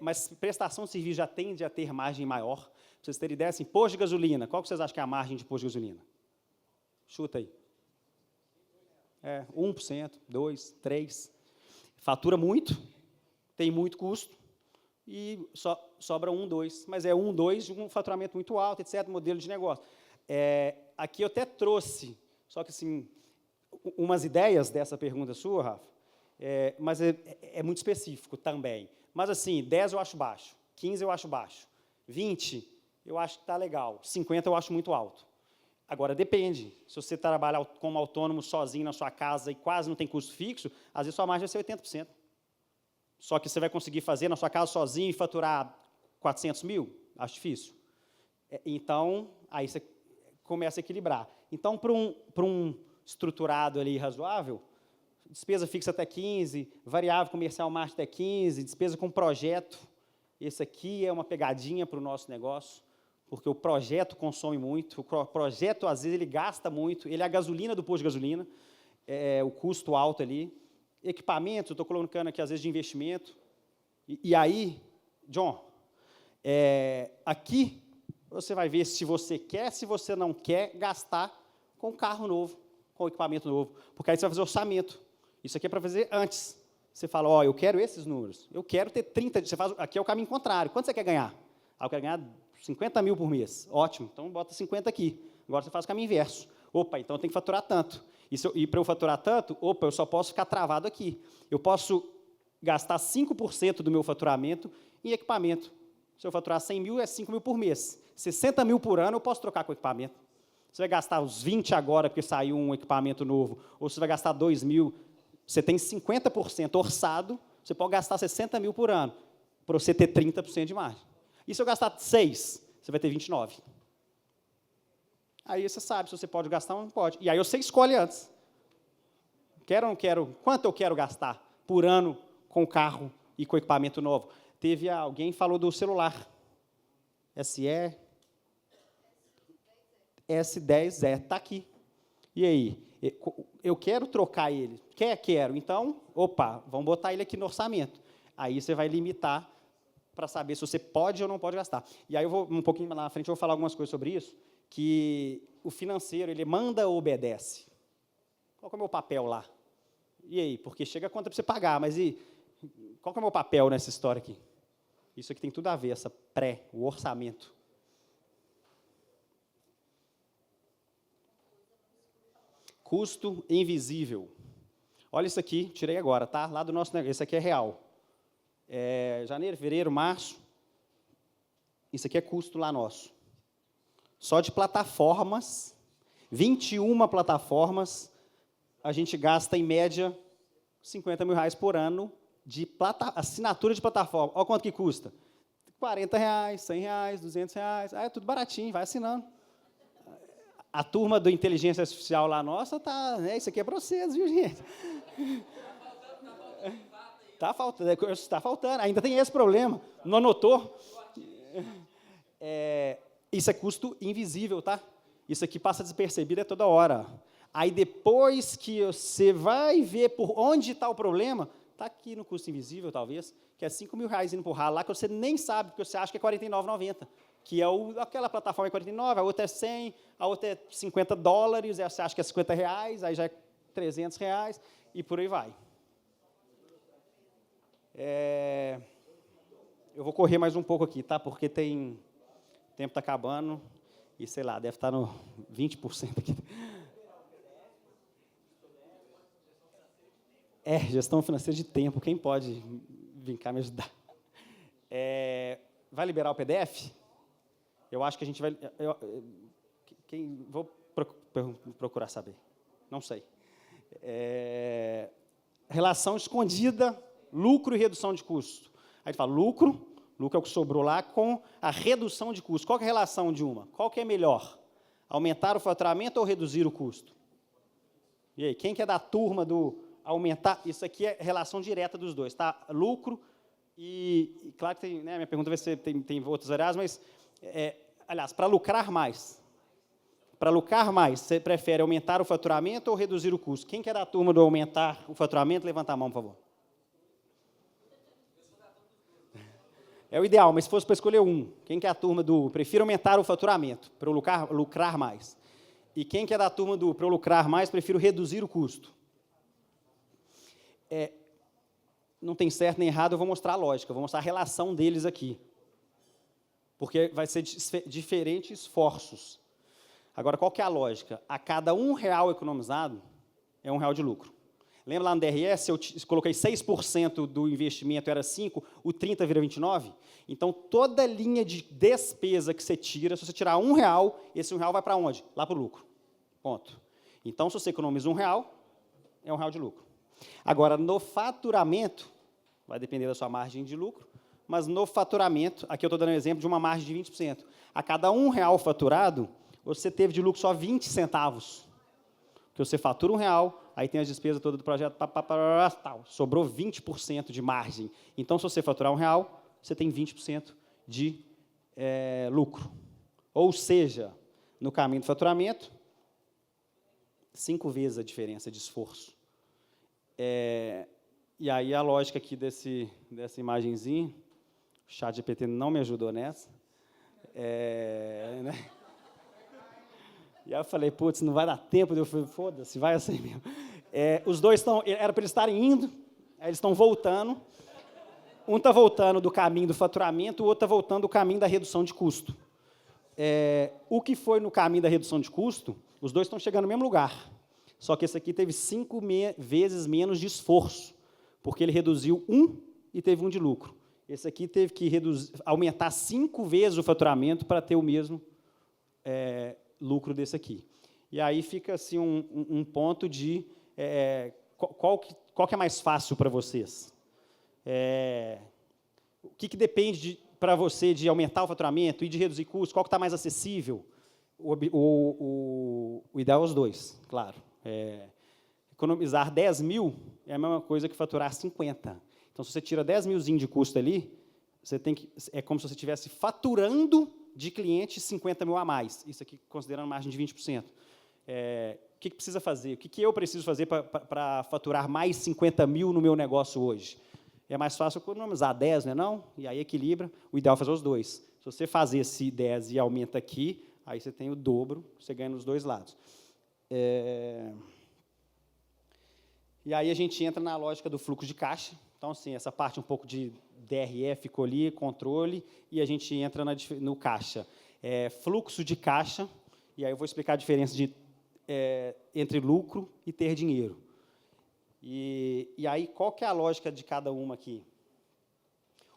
Mas prestação de serviço já tende a ter margem maior. Para vocês terem ideia, assim, posto de gasolina, qual que vocês acham que é a margem de posto de gasolina? Chuta aí. 1%, 2%, 3%. Fatura muito, tem muito custo, e sobra 1, 2%. Mas 1, 2% de um faturamento muito alto, etc., modelo de negócio. Aqui eu até trouxe, só que assim, umas ideias dessa pergunta sua, Rafa, mas é muito específico também. Mas assim, 10 eu acho baixo, 15 eu acho baixo, 20 eu acho que está legal, 50 eu acho muito alto. Agora, depende. Se você trabalha como autônomo, sozinho na sua casa e quase não tem custo fixo, às vezes sua margem vai ser 80%. Só que você vai conseguir fazer na sua casa sozinho e faturar 400 mil? Acho difícil. Então, aí você começa a equilibrar. Então, para um estruturado ali razoável, despesa fixa até 15%, variável comercial margem até 15%, despesa com projeto, esse aqui é uma pegadinha para o nosso negócio, porque o projeto consome muito, o projeto, às vezes, ele gasta muito, ele é a gasolina do posto de gasolina, o custo alto ali. Equipamento, eu estou colocando aqui, às vezes, de investimento. E aí, John, aqui você vai ver se você quer, se você não quer gastar com carro novo, com equipamento novo, porque aí você vai fazer orçamento. Isso aqui é para fazer antes. Você fala, eu quero esses números, eu quero ter 30, aqui é o caminho contrário. Quanto você quer ganhar? Eu quero ganhar 50 mil por mês. Ótimo, então bota 50 aqui. Agora você faz o caminho inverso. Opa, então eu tenho que faturar tanto. E para eu faturar tanto, eu só posso ficar travado aqui. Eu posso gastar 5% do meu faturamento em equipamento. Se eu faturar 100 mil, é 5 mil por mês. 60 mil por ano, eu posso trocar com equipamento. Você vai gastar os 20 agora, porque saiu um equipamento novo, ou você vai gastar 2 mil, você tem 50% orçado, você pode gastar 60 mil por ano, para você ter 30% de margem. E se eu gastar 6, você vai ter 29. Aí você sabe se você pode gastar ou não pode. E aí você escolhe antes. Quero ou não quero? Quanto eu quero gastar por ano com carro e com equipamento novo? Teve alguém que falou do celular. S10, está aqui. E aí? Eu quero trocar ele. Quero. Então, vamos botar ele aqui no orçamento. Aí você vai limitar para saber se você pode ou não pode gastar. E aí eu vou, um pouquinho lá na frente, eu vou falar algumas coisas sobre isso, que o financeiro, ele manda ou obedece. Qual que é o meu papel lá? E aí? Porque chega a conta para você pagar, mas qual que é o meu papel nessa história aqui? Isso aqui tem tudo a ver, o orçamento. Custo invisível. Olha isso aqui, tirei agora, tá? Lá do nosso negócio. Esse aqui é real. Janeiro, fevereiro, março. Isso aqui é custo lá nosso. Só de plataformas, 21 plataformas, a gente gasta, em média, R$50 mil por ano de assinatura de plataforma. Olha quanto que custa. R$40, R$100, R$200. É tudo baratinho, vai assinando. A turma do inteligência artificial lá nossa isso aqui é para vocês, viu, gente? Está faltando. Ainda tem esse problema. Não anotou? Isso é custo invisível, tá? Isso aqui passa despercebido toda hora. Aí, depois que você vai ver por onde está o problema, está aqui no custo invisível, talvez, que é R$5 mil indo por lá, que você nem sabe, porque você acha que é R$ 49,90. Que é aquela plataforma é 49, a outra é 100, a outra é $50, você acha que é R$50, aí já é R$300, e por aí vai. Eu vou correr mais um pouco aqui, tá? Porque o tempo está acabando, e, sei lá, deve estar no 20% aqui. Gestão financeira de tempo, quem pode vir cá me ajudar? Vai liberar o PDF? Eu acho que a gente vai... Vou procurar saber. Não sei. Relação escondida, lucro e redução de custo. Aí a gente fala, lucro é o que sobrou lá com a redução de custo. Qual que é a relação de uma? Qual que é melhor? Aumentar o faturamento ou reduzir o custo? E aí, quem que é da turma do aumentar? Isso aqui é relação direta dos dois, tá? Lucro e claro que tem, né, minha pergunta vai ser, tem outras áreas, mas... aliás, para lucrar mais, você prefere aumentar o faturamento ou reduzir o custo? Quem que é da turma do aumentar o faturamento? Levanta a mão, por favor. É o ideal, mas se fosse para escolher um, quem que é a turma do prefiro aumentar o faturamento, para eu lucrar mais? E quem que é da turma do para eu lucrar mais, prefiro reduzir o custo? Não tem certo nem errado, eu vou mostrar a lógica, eu vou mostrar a relação deles aqui. Porque vai ser diferentes esforços. Agora, qual que é a lógica? A cada R$1 economizado, é R$1 de lucro. Lembra lá no DRS, eu coloquei 6% do investimento, era 5%, o 30% vira 29%? Então, toda linha de despesa que você tira, se você tirar R$1, esse R$1 vai para onde? Lá para o lucro. Ponto. Então, se você economiza R$1, é R$1 de lucro. Agora, no faturamento, vai depender da sua margem de lucro, mas no faturamento, aqui eu estou dando um exemplo de uma margem de 20%. A cada R$1 faturado, você teve de lucro só 20 centavos. Porque você fatura R$1, aí tem as despesas todas do projeto, tal, sobrou 20% de margem. Então, se você faturar R$1, você tem 20% de lucro. Ou seja, no caminho do faturamento, 5 vezes a diferença de esforço. E aí a lógica aqui dessa imagenzinha, o ChatGPT não me ajudou nessa. Né? E aí eu falei, putz, não vai dar tempo. Eu falei, foda-se, vai assim mesmo. Os dois era para eles estarem indo, aí eles estão voltando. Um está voltando do caminho do faturamento, o outro está voltando do caminho da redução de custo. O que foi no caminho da redução de custo, os dois estão chegando no mesmo lugar. Só que esse aqui teve 5 vezes menos de esforço, porque ele reduziu 1 e teve 1 de lucro. Esse aqui teve que aumentar 5 vezes o faturamento para ter o mesmo lucro desse aqui. E aí fica assim, um ponto de qual que é mais fácil para vocês? O que depende para você de aumentar o faturamento e de reduzir custos? Qual que está mais acessível? O ideal é os dois, claro. economizar 10 mil é a mesma coisa que faturar 50. Então, se você tira 10 milzinho de custo ali, você tem que, é como se você estivesse faturando de cliente 50 mil a mais. Isso aqui considerando margem de 20%. O que precisa fazer? O que eu preciso fazer para faturar mais 50 mil no meu negócio hoje? É mais fácil economizar 10, não é não? E aí equilibra. O ideal é fazer os dois. Se você fazer esse 10 e aumenta aqui, aí você tem o dobro, você ganha nos dois lados. E aí a gente entra na lógica do fluxo de caixa. Então, assim, essa parte um pouco de DRE ficou ali, controle, e a gente entra no caixa. Fluxo de caixa, e aí eu vou explicar a diferença entre lucro e ter dinheiro. E aí, qual que é a lógica de cada uma aqui?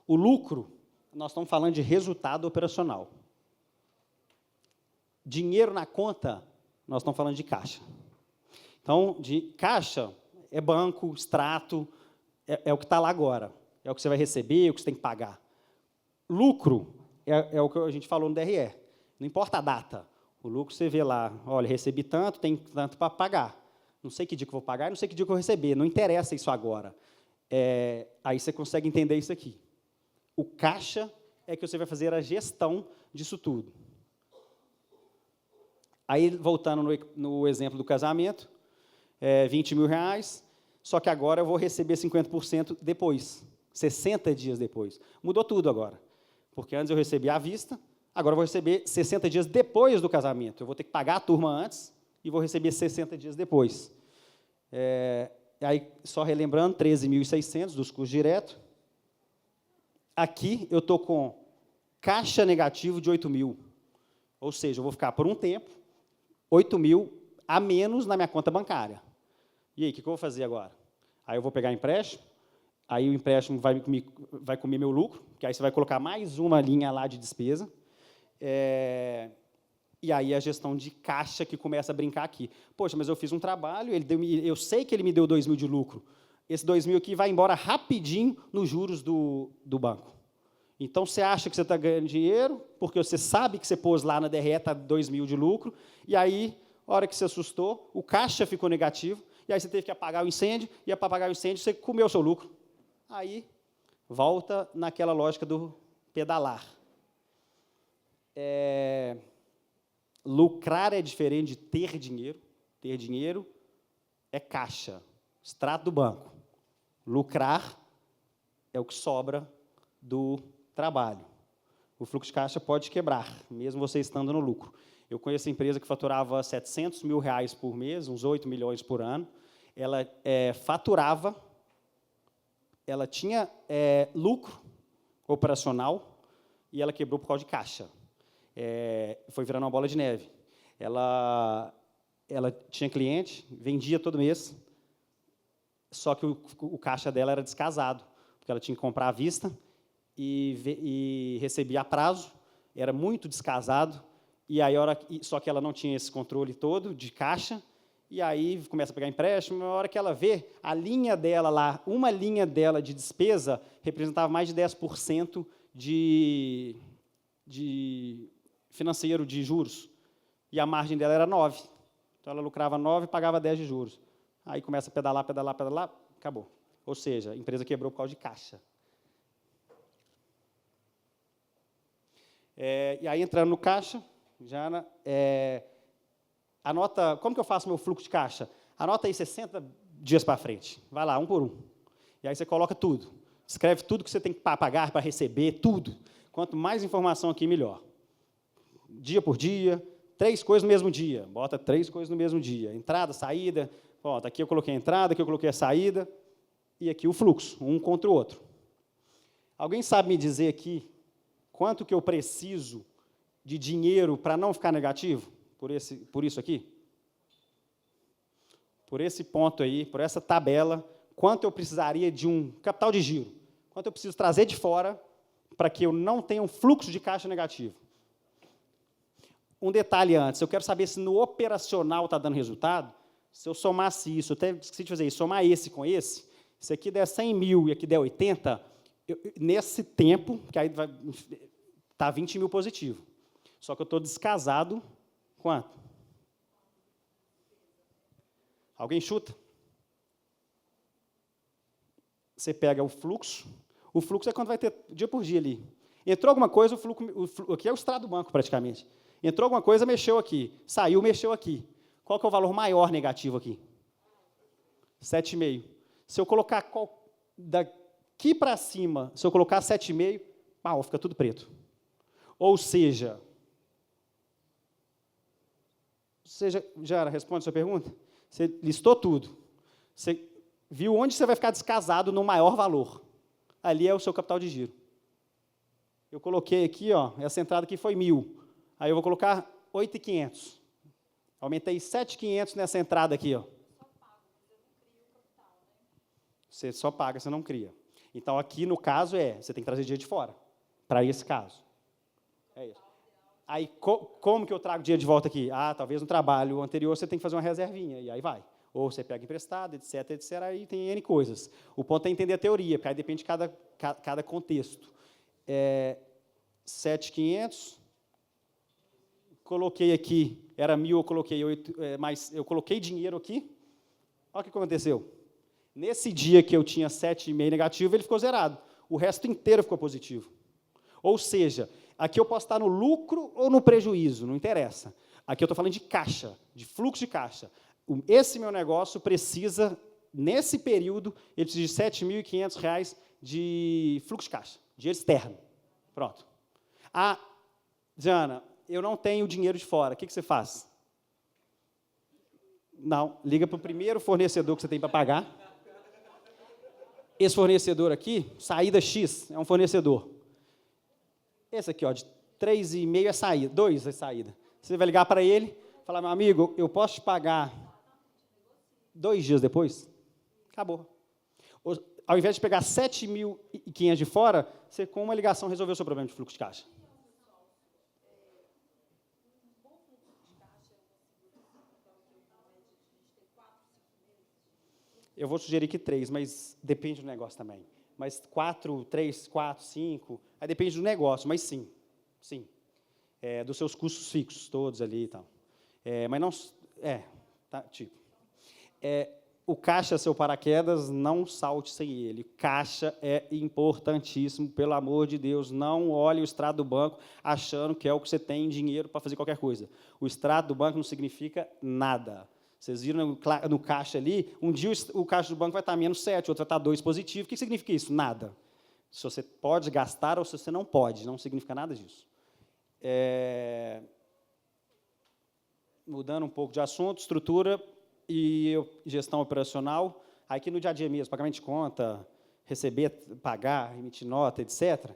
O lucro, nós estamos falando de resultado operacional. Dinheiro na conta, nós estamos falando de caixa. Então, de caixa é banco, extrato, é o que está lá agora. É o que você vai receber, é o que você tem que pagar. Lucro é o que a gente falou no DRE. Não importa a data. O lucro, você vê lá, olha, recebi tanto, tem tanto para pagar. Não sei que dia que eu vou pagar, não sei que dia que eu vou receber. Não interessa isso agora. Aí você consegue entender isso aqui. O caixa é que você vai fazer a gestão disso tudo. Aí, voltando no exemplo do casamento, 20 mil reais, só que agora eu vou receber 50% depois, 60 dias depois. Mudou tudo agora, porque antes eu recebia à vista, agora eu vou receber 60 dias depois do casamento. Eu vou ter que pagar a turma antes e vou receber 60 dias depois. Aí, só relembrando, 13.600 dos custos diretos. Aqui eu estou com caixa negativo de 8 mil. Ou seja, eu vou ficar por um tempo 8 mil a menos na minha conta bancária. E aí, o que eu vou fazer agora? Aí eu vou pegar empréstimo, aí o empréstimo vai comer meu lucro, que aí você vai colocar mais uma linha lá de despesa, e aí a gestão de caixa que começa a brincar aqui. Poxa, mas eu fiz um trabalho, eu sei que ele me deu 2 mil de lucro, esse 2 mil aqui vai embora rapidinho nos juros do banco. Então, você acha que você está ganhando dinheiro, porque você sabe que você pôs lá na DRE, está 2 mil de lucro, e aí, a hora que você assustou, o caixa ficou negativo, e aí você teve que apagar o incêndio, e para apagar o incêndio, você comeu o seu lucro. Aí, volta naquela lógica do pedalar. Lucrar é diferente de ter dinheiro. Ter dinheiro é caixa, extrato do banco. Lucrar é o que sobra do trabalho. O fluxo de caixa pode quebrar, mesmo você estando no lucro. Eu conheço a empresa que faturava 700 mil reais por mês, uns 8 milhões por ano. Ela faturava, ela tinha lucro operacional e ela quebrou por causa de caixa. Foi virando uma bola de neve. Ela tinha cliente, vendia todo mês, só que o caixa dela era descasado, porque ela tinha que comprar à vista e recebia a prazo, era muito descasado, e aí, só que ela não tinha esse controle todo de caixa, e aí começa a pegar empréstimo, na hora que ela vê, a linha dela lá, uma linha dela de despesa, representava mais de 10% de financeiro de juros, e a margem dela era 9%. Então, ela lucrava 9% e pagava 10% de juros. Aí começa a pedalar, pedalar, pedalar, acabou. Ou seja, a empresa quebrou por causa de caixa. E aí, entrando no caixa, Jana, anota, como que eu faço meu fluxo de caixa? Anota aí 60 dias para frente. Vai lá, um por um. E aí você coloca tudo. Escreve tudo que você tem que pagar, para receber, tudo. Quanto mais informação aqui, melhor. Dia por dia, 3 coisas no mesmo dia. Bota 3 coisas no mesmo dia. Entrada, saída. Ó, aqui eu coloquei a entrada, aqui eu coloquei a saída. E aqui o fluxo, um contra o outro. Alguém sabe me dizer aqui quanto que eu preciso de dinheiro para não ficar negativo? Por isso aqui? Por esse ponto aí, por essa tabela, quanto eu precisaria de um capital de giro? Quanto eu preciso trazer de fora para que eu não tenha um fluxo de caixa negativo? Um detalhe antes, eu quero saber se no operacional está dando resultado. Se eu somasse isso, eu até esqueci de fazer isso, somar esse com esse, se aqui der 100 mil e aqui der 80, nesse tempo, que aí está 20 mil positivo. Só que eu estou descasado, quanto? Alguém chuta? você pega o fluxo é quando vai ter dia por dia ali. Entrou alguma coisa, aqui é o extrato do banco, praticamente. Entrou alguma coisa, mexeu aqui. Saiu, mexeu aqui. Qual que é o valor maior negativo aqui? 7,5. Se eu colocar daqui para cima, se eu colocar 7,5, pau, fica tudo preto. Ou seja, Jara, responde a sua pergunta? Você listou tudo. Você viu onde você vai ficar descasado no maior valor. Ali é o seu capital de giro. Eu coloquei aqui, ó, essa entrada aqui foi 1.000. Aí eu vou colocar 8.500. Aumentei 7.500 nessa entrada aqui, ó. Você só paga, você não cria. Então, aqui, no caso, você tem que trazer dinheiro de fora, para esse caso. É isso. Aí, como que eu trago dinheiro de volta aqui? Talvez no trabalho anterior você tem que fazer uma reservinha, e aí vai. Ou você pega emprestado, etc., etc., aí tem N coisas. O ponto é entender a teoria, porque aí depende de cada contexto. 7.500, coloquei aqui, era 1.000, eu coloquei 8, mas eu coloquei dinheiro aqui, olha o que aconteceu. Nesse dia que eu tinha 7,5 negativo, ele ficou zerado. O resto inteiro ficou positivo. Ou seja, aqui eu posso estar no lucro ou no prejuízo, não interessa. Aqui eu estou falando de caixa, de fluxo de caixa. Esse meu negócio precisa, nesse período, ele precisa de R$ 7.500 de fluxo de caixa, dinheiro externo. Pronto. Diana, eu não tenho dinheiro de fora, o que você faz? Não, liga para o primeiro fornecedor que você tem para pagar. Esse fornecedor aqui, saída X, é um fornecedor. Esse aqui, ó, de 3,5 é saída, 2 é saída. Você vai ligar para ele, falar, meu amigo, eu posso te pagar 2 dias depois? Acabou. Ao invés de pegar 7.500 de fora, você, com uma ligação, resolveu o seu problema de fluxo de caixa. Eu vou sugerir que 3, mas depende do negócio também. Mas 4, 3, 4, 5, aí depende do negócio, mas sim. Dos seus custos fixos, todos ali e tal. Mas não... o caixa, seu paraquedas, não salte sem ele. Caixa é importantíssimo, pelo amor de Deus. Não olhe o extrato do banco achando que é o que você tem dinheiro para fazer qualquer coisa. O extrato do banco não significa nada. Vocês viram no caixa ali, um dia o caixa do banco vai estar menos 7, outro vai estar 2 positivo. O que significa isso? Nada. Se você pode gastar ou se você não pode, não significa nada disso. Mudando um pouco de assunto, estrutura e gestão operacional, aqui no dia a dia mesmo, pagamento de conta, receber, pagar, emitir nota, etc.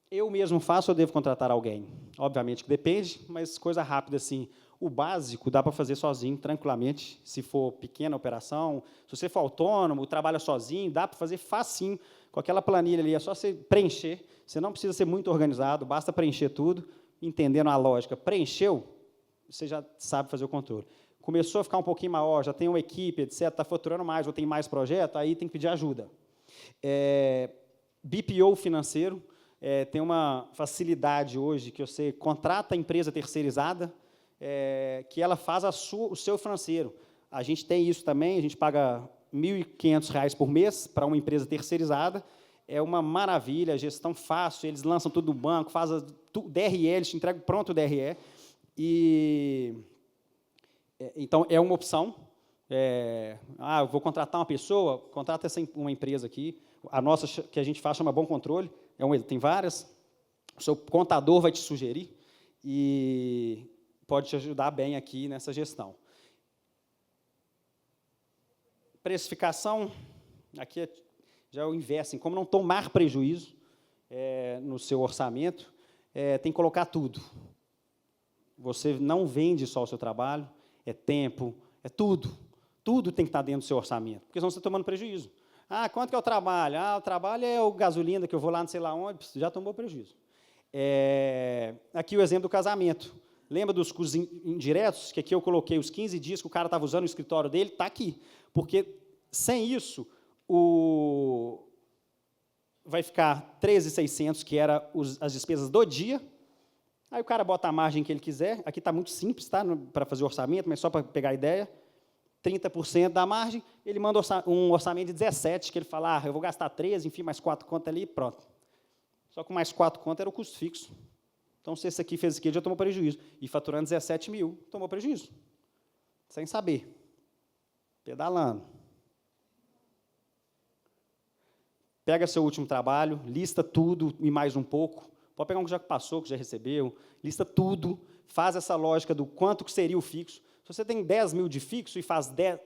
Eu mesmo faço ou devo contratar alguém? Obviamente que depende, mas coisa rápida assim. O básico dá para fazer sozinho, tranquilamente, se for pequena operação. Se você for autônomo, trabalha sozinho, dá para fazer facinho. Com aquela planilha ali, é só você preencher. Você não precisa ser muito organizado, basta preencher tudo, entendendo a lógica. Preencheu, você já sabe fazer o controle. Começou a ficar um pouquinho maior, já tem uma equipe, etc., está faturando mais, ou tem mais projeto, aí tem que pedir ajuda. BPO financeiro, tem uma facilidade hoje que você contrata a empresa terceirizada, que ela faz o seu financeiro. A gente tem isso também, a gente paga R$ 1.500 por mês para uma empresa terceirizada, é uma maravilha, gestão fácil, eles lançam tudo do banco, fazem DRE, eles te entregam pronto o DRE, então, é uma opção. Eu vou contratar uma pessoa, contrata uma empresa aqui, a nossa, que a gente faz, chama Bom Controle, tem várias, o seu contador vai te sugerir, e pode te ajudar bem aqui nessa gestão. Precificação, aqui já é o inverso, como não tomar prejuízo no seu orçamento, tem que colocar tudo. Você não vende só o seu trabalho, é tempo, é tudo. Tudo tem que estar dentro do seu orçamento, porque senão você está tomando prejuízo. Quanto que é o trabalho? O trabalho é o gasolina, que eu vou lá não sei lá onde, já tomou prejuízo. Aqui o exemplo do casamento. Lembra dos custos indiretos? Que aqui eu coloquei os 15 dias que o cara estava usando o escritório dele, está aqui. Porque, sem isso, vai ficar 13.600, que era as despesas do dia. Aí o cara bota a margem que ele quiser. Aqui está muito simples, tá? Para fazer o orçamento, mas só para pegar a ideia. 30% da margem, ele manda um orçamento de 17, que ele fala, eu vou gastar 13, enfim, mais 4 contas ali, pronto. Só que mais 4 contas era o custo fixo. Então, se esse aqui fez aqui, ele já tomou prejuízo. E faturando 17 mil, tomou prejuízo. Sem saber. Pedalando. Pega seu último trabalho, lista tudo e mais um pouco. Pode pegar um que já passou, que já recebeu. Lista tudo. Faz essa lógica do quanto que seria o fixo. Se você tem 10 mil de fixo e faz 10...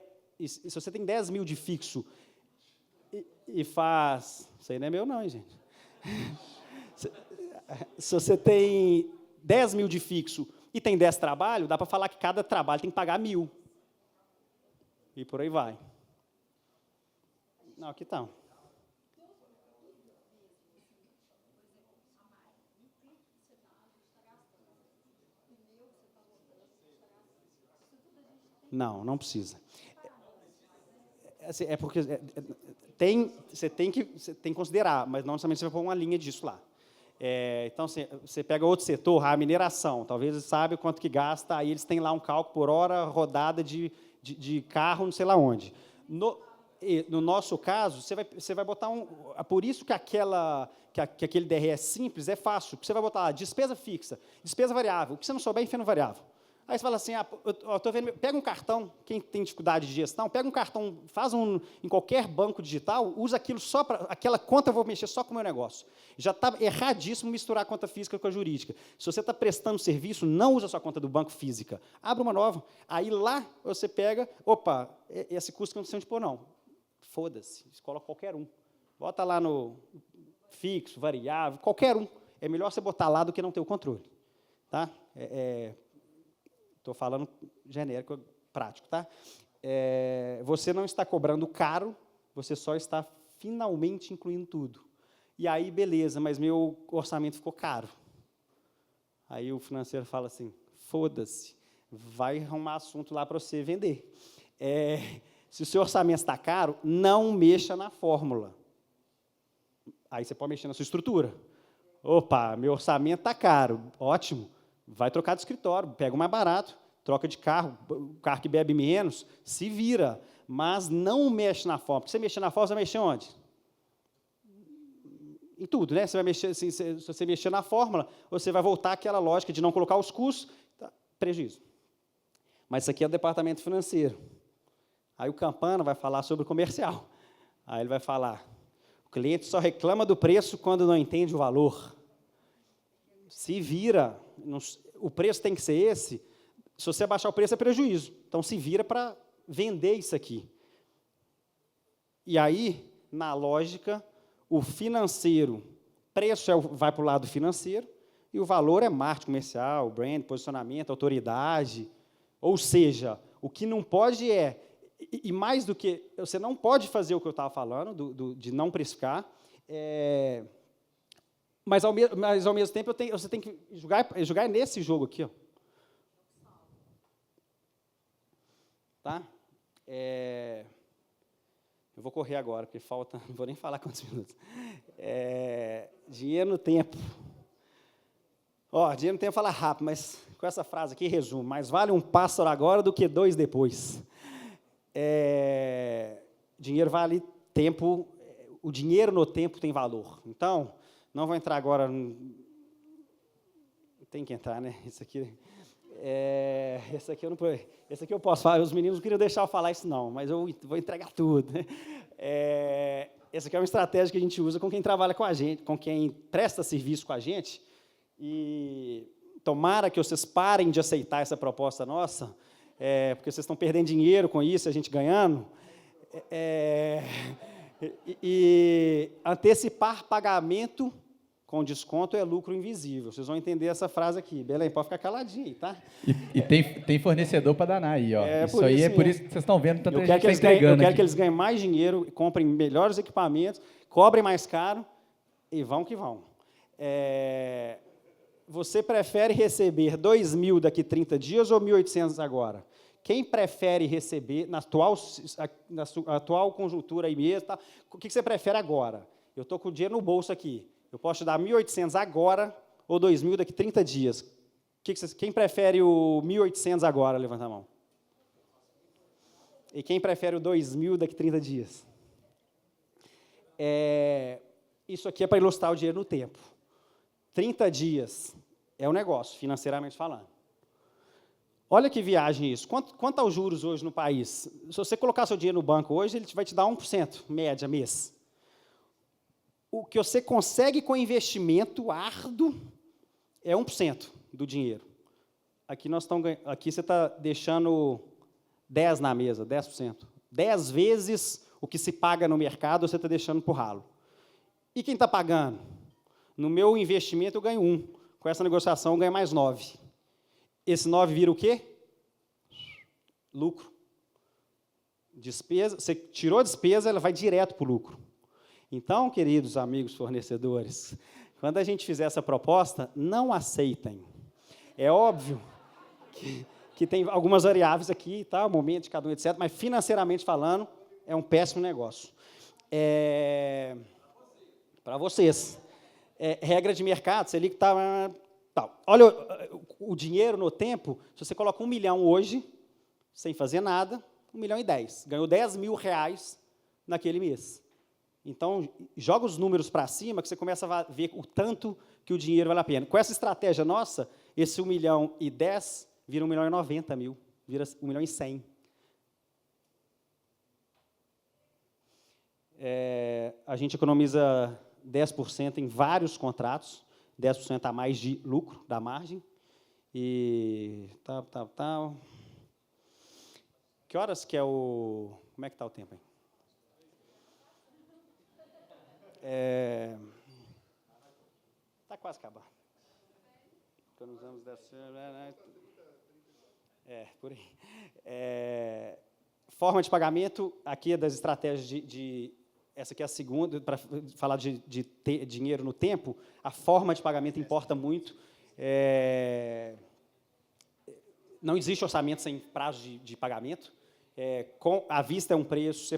Se você tem 10 mil de fixo e faz... Isso aí não é meu, não, hein, gente? Se você tem 10 mil de fixo e tem 10 trabalhos, dá para falar que cada trabalho tem que pagar 1.000. E por aí vai. Não, aqui está. Não, não precisa. É porque você tem que considerar, mas não necessariamente você vai pôr uma linha disso lá. Então, você pega outro setor, a mineração, talvez você sabe quanto que gasta, aí eles têm lá um cálculo por hora rodada de carro, não sei lá onde. No nosso caso, você vai botar por isso que aquele DRE simples é fácil, porque você vai botar lá, despesa fixa, despesa variável, o que você não souber, enfia no variável. Aí você fala assim, eu tô vendo, pega um cartão, quem tem dificuldade de gestão, pega um cartão, faz em qualquer banco digital, usa aquilo só para, aquela conta eu vou mexer só com o meu negócio. Já está erradíssimo misturar a conta física com a jurídica. Se você está prestando serviço, não usa a sua conta do banco física. Abre uma nova. Aí lá você pega, opa, esse custo que eu não sei onde pôr, não. Foda-se, coloca qualquer um. Bota lá no fixo, variável, qualquer um. É melhor você botar lá do que não ter o controle. Tá? Estou falando genérico, prático, tá? Você não está cobrando caro, você só está finalmente incluindo tudo. E aí, beleza, mas meu orçamento ficou caro. Aí o financeiro fala assim, foda-se, vai arrumar assunto lá para você vender. Se o seu orçamento está caro, não mexa na fórmula. Aí você pode mexer na sua estrutura. Opa, meu orçamento está caro, ótimo. Vai trocar de escritório, pega o mais barato, troca de carro, o carro que bebe menos, se vira, mas não mexe na fórmula. Porque você mexer na fórmula, você vai mexer onde? Em tudo, né? Você vai mexer, assim, se você mexer na fórmula, você vai voltar àquela lógica de não colocar os custos, tá, prejuízo. Mas isso aqui é o departamento financeiro. Aí o Campana vai falar sobre o comercial. Aí ele vai falar, o cliente só reclama do preço quando não entende o valor. Se vira, o preço tem que ser esse, se você abaixar o preço é prejuízo. Então, se vira para vender isso aqui. E aí, na lógica, o financeiro, preço vai para o lado financeiro, e o valor é marketing comercial, brand, posicionamento, autoridade. Ou seja, o que não pode e mais do que, você não pode fazer o que eu estava falando, de não precificar, mas, ao mesmo tempo, você tem que jogar nesse jogo aqui. Ó. Tá? Eu vou correr agora, porque falta... Não vou nem falar quantos minutos. Dinheiro no tempo. Dinheiro no tempo fala rápido, mas com essa frase aqui, resumo. Mais vale um pássaro agora do que 2 depois. Dinheiro vale tempo... O dinheiro no tempo tem valor. Então... Não vou entrar agora... Tem que entrar, né? Esse aqui eu posso falar. Os meninos não queriam deixar eu falar isso, não, mas eu vou entregar tudo. Né? Essa aqui é uma estratégia que a gente usa com quem trabalha com a gente, com quem presta serviço com a gente. E tomara que vocês parem de aceitar essa proposta nossa, porque vocês estão perdendo dinheiro com isso, a gente ganhando. E antecipar pagamento com desconto é lucro invisível. Vocês vão entender essa frase aqui. Belém, pode ficar caladinho aí, tá? E tem fornecedor para danar aí, ó. Isso aí é por isso que vocês estão vendo tanta gente Eu quero que eles ganhem mais dinheiro, comprem melhores equipamentos, cobrem mais caro e vão que vão. Você prefere receber 2.000 daqui 30 dias ou 1.800 agora? Quem prefere receber, na atual conjuntura aí mesmo, tá? O que você prefere agora? Eu estou com o dinheiro no bolso aqui. Eu posso te dar 1.800 agora ou 2.000 daqui 30 dias. Quem prefere o 1.800 agora? Levanta a mão. E quem prefere o 2.000 daqui a 30 dias? Isso aqui é para ilustrar o dinheiro no tempo. 30 dias é um negócio, financeiramente falando. Olha que viagem isso. Quanto aos juros hoje no país? Se você colocar seu dinheiro no banco hoje, ele vai te dar 1%, média, mês. O que você consegue com investimento árduo é 1% do dinheiro. Aqui você está deixando 10 na mesa, 10%. 10 vezes o que se paga no mercado, você está deixando para o ralo. E quem está pagando? No meu investimento, eu ganho 1. Com essa negociação, eu ganho mais 9. Esse 9 vira o quê? Lucro. Despesa, você tirou a despesa, ela vai direto para o lucro. Então, queridos amigos fornecedores, quando a gente fizer essa proposta, não aceitem. É óbvio que tem algumas variáveis aqui, tá? O momento de cada um, etc., mas financeiramente falando, é um péssimo negócio. Para vocês. Regra de mercado, Selic está... Olha, o dinheiro no tempo, se você coloca 1 milhão hoje, sem fazer nada, 1,10 milhão. Ganhou 10 mil reais naquele mês. Então, joga os números para cima, que você começa a ver o tanto que o dinheiro vale a pena. Com essa estratégia nossa, esse 1,10 milhão vira 1,90 milhão, vira 1,1 milhão. A gente economiza 10% em vários contratos, 10% a mais de lucro da margem. E tal. Que horas que é o... Como é que está o tempo aí? Está quase acabando. Economizamos 10%. Por aí. Forma de pagamento, aqui é das estratégias essa aqui é a segunda, para falar de dinheiro no tempo, a forma de pagamento importa muito. Não existe orçamento sem prazo de pagamento. À vista é um preço,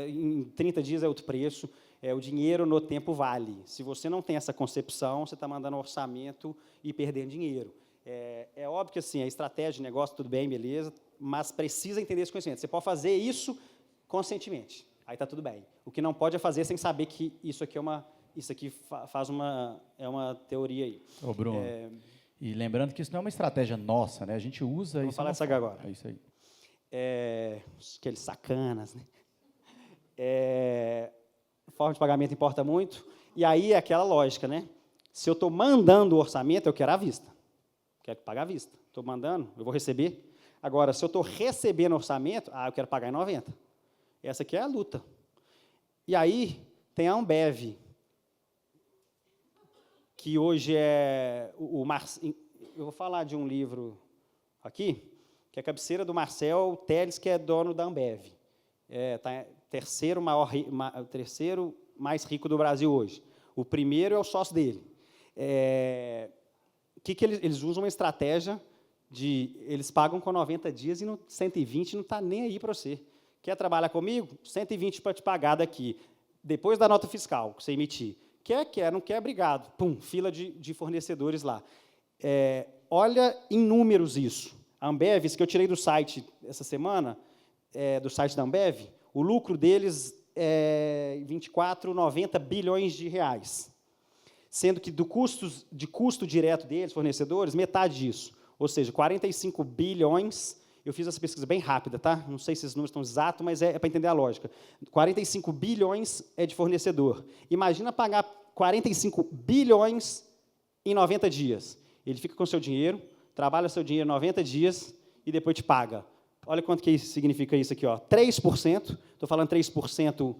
em 30 dias é outro preço. O dinheiro no tempo vale. Se você não tem essa concepção, você está mandando orçamento e perdendo dinheiro. É óbvio que assim, a estratégia de negócio, tudo bem, beleza, mas precisa entender esse conhecimento. Você pode fazer isso conscientemente. Aí está tudo bem. O que não pode é fazer sem saber que isso aqui é uma teoria aí. Ô, Bruno, e lembrando que isso não é uma estratégia nossa, né? A gente usa... Vamos falar isso agora. É isso aí. Aqueles sacanas, né? Forma de pagamento importa muito. E aí é aquela lógica, né? Se eu estou mandando o orçamento, eu quero à vista. Quero pagar à vista. Estou mandando, eu vou receber. Agora, se eu estou recebendo orçamento, eu quero pagar em 90. Essa aqui é a luta. E aí, tem a Ambev, que hoje é... Eu vou falar de um livro aqui, que é a cabeceira do Marcel Teles, que é dono da Ambev. Terceiro mais rico do Brasil hoje. O primeiro é o sócio dele. Eles usam uma estratégia de... Eles pagam com 90 dias e 120 não está nem aí para você. Quer trabalhar comigo? 120 para te pagar daqui. Depois da nota fiscal que você emitir. Quer, não quer, obrigado. Pum, fila de fornecedores lá. Olha em números isso. A Ambev, isso que eu tirei do site essa semana, do site da Ambev, o lucro deles é 24,90 bilhões de reais. Sendo que de custo direto deles, fornecedores, metade disso. Ou seja, 45 bilhões... Eu fiz essa pesquisa bem rápida, tá? Não sei se esses números estão exatos, mas é para entender a lógica. 45 bilhões é de fornecedor. Imagina pagar 45 bilhões em 90 dias. Ele fica com o seu dinheiro, trabalha seu dinheiro 90 dias e depois te paga. Olha quanto que significa isso aqui, ó. 3%, estou falando 3%,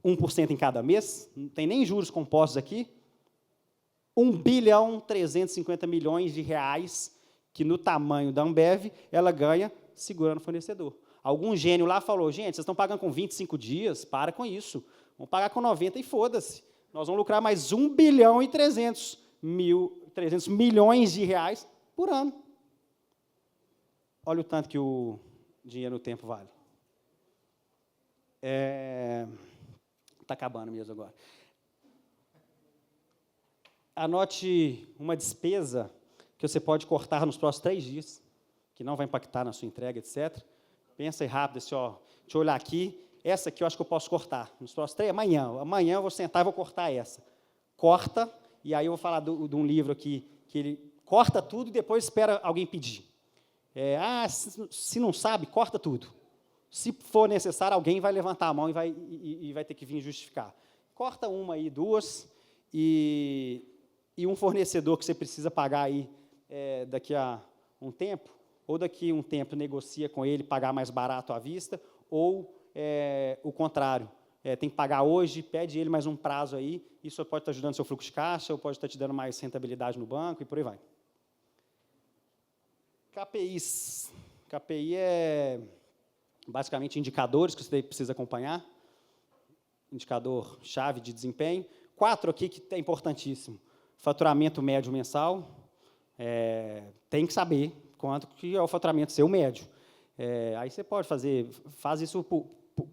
1% em cada mês, não tem nem juros compostos aqui. 1,350 bilhões de reais que, no tamanho da Ambev, ela ganha segurando o fornecedor. Algum gênio lá falou, gente, vocês estão pagando com 25 dias, para com isso. Vamos pagar com 90 e foda-se. Nós vamos lucrar mais 1 bilhão e 300 milhões de reais por ano. Olha o tanto que o dinheiro no tempo vale. Está acabando mesmo agora. Anote uma despesa que você pode cortar nos próximos 3 dias, que não vai impactar na sua entrega, etc. Pensa aí rápido, assim, ó, deixa eu olhar aqui, essa aqui eu acho que eu posso cortar. Nos próximos 3, amanhã eu vou sentar e vou cortar essa. Corta, e aí eu vou falar de um livro aqui, que ele corta tudo e depois espera alguém pedir. Se não sabe, corta tudo. Se for necessário, alguém vai levantar a mão e vai ter que vir justificar. Corta uma aí, 2, e um fornecedor que você precisa pagar aí daqui a um tempo, ou daqui a um tempo negocia com ele, pagar mais barato à vista, ou o contrário, tem que pagar hoje, pede ele mais um prazo aí, isso pode estar ajudando seu fluxo de caixa, ou pode estar te dando mais rentabilidade no banco, e por aí vai. KPIs. KPI é basicamente indicadores que você precisa acompanhar, indicador-chave de desempenho. 4 aqui que é importantíssimo. Faturamento médio mensal, tem que saber quanto que é o faturamento seu médio. Aí você pode faz isso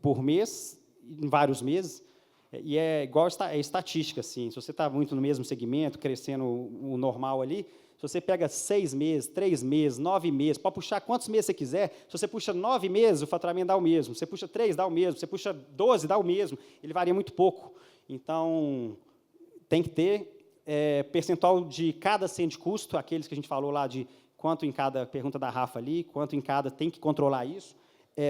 por mês, em vários meses, e é igual estatística, assim, se você está muito no mesmo segmento, crescendo o normal ali, se você pega 6 meses, 3 meses, 9 meses, pode puxar quantos meses você quiser, se você puxa 9 meses, o faturamento dá o mesmo, se você puxa 3, dá o mesmo, se você puxa 12, dá o mesmo, ele varia muito pouco. Então, tem que ter percentual de cada centro de custo, aqueles que a gente falou lá de quanto em cada, pergunta da Rafa ali, quanto em cada, tem que controlar isso.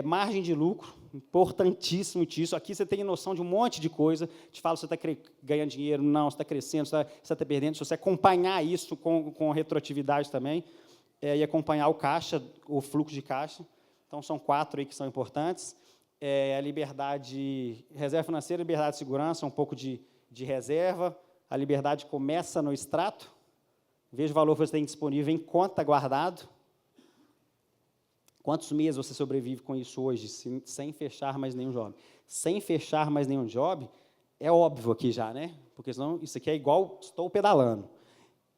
Margem de lucro, importantíssimo disso. Aqui você tem noção de um monte de coisa, te fala se você está ganhando dinheiro, não, se está crescendo, se você está perdendo, se você acompanhar isso com retroatividade também, e acompanhar o caixa, o fluxo de caixa. Então, são 4 aí que são importantes. A liberdade, reserva financeira, liberdade de segurança, um pouco de reserva. A liberdade começa no extrato. Veja o valor que você tem disponível em conta guardado. Quantos meses você sobrevive com isso hoje, sem fechar mais nenhum job? Sem fechar mais nenhum job, é óbvio aqui já, né? Porque senão isso aqui é igual estou pedalando.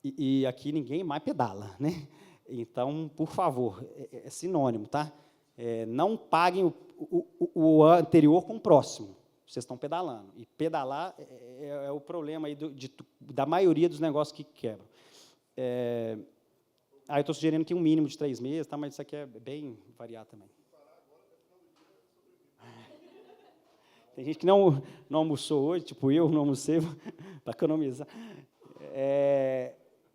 E aqui ninguém mais pedala, né? Então, por favor, é sinônimo, tá? Não paguem o anterior com o próximo. Vocês estão pedalando. E pedalar é o problema aí da maioria dos negócios que quebram. Eu estou sugerindo que um mínimo de 3 meses, tá, mas isso aqui é bem variado também. Tem gente que não almoçou hoje, tipo eu, não almocei, para economizar.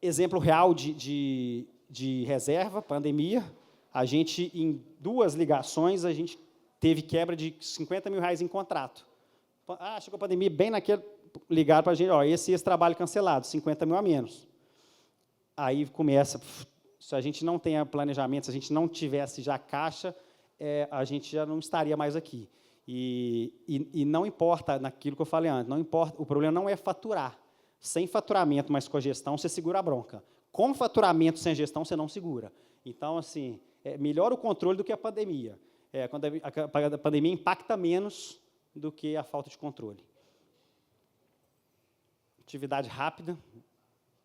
Exemplo real de reserva, pandemia. A gente, em 2 ligações, a gente teve quebra de R$50 mil em contrato. Chegou a pandemia, bem naquele, ligaram para a gente, esse trabalho cancelado, 50 mil a menos. Aí começa, se a gente não tem planejamento, se a gente não tivesse já caixa, a gente já não estaria mais aqui. E não importa, naquilo que eu falei antes, não importa, o problema não é faturar. Sem faturamento, mas com a gestão, você segura a bronca. Com faturamento sem gestão, você não segura. Então, assim, melhor o controle do que a pandemia. Quando a pandemia impacta menos do que a falta de controle. Atividade rápida.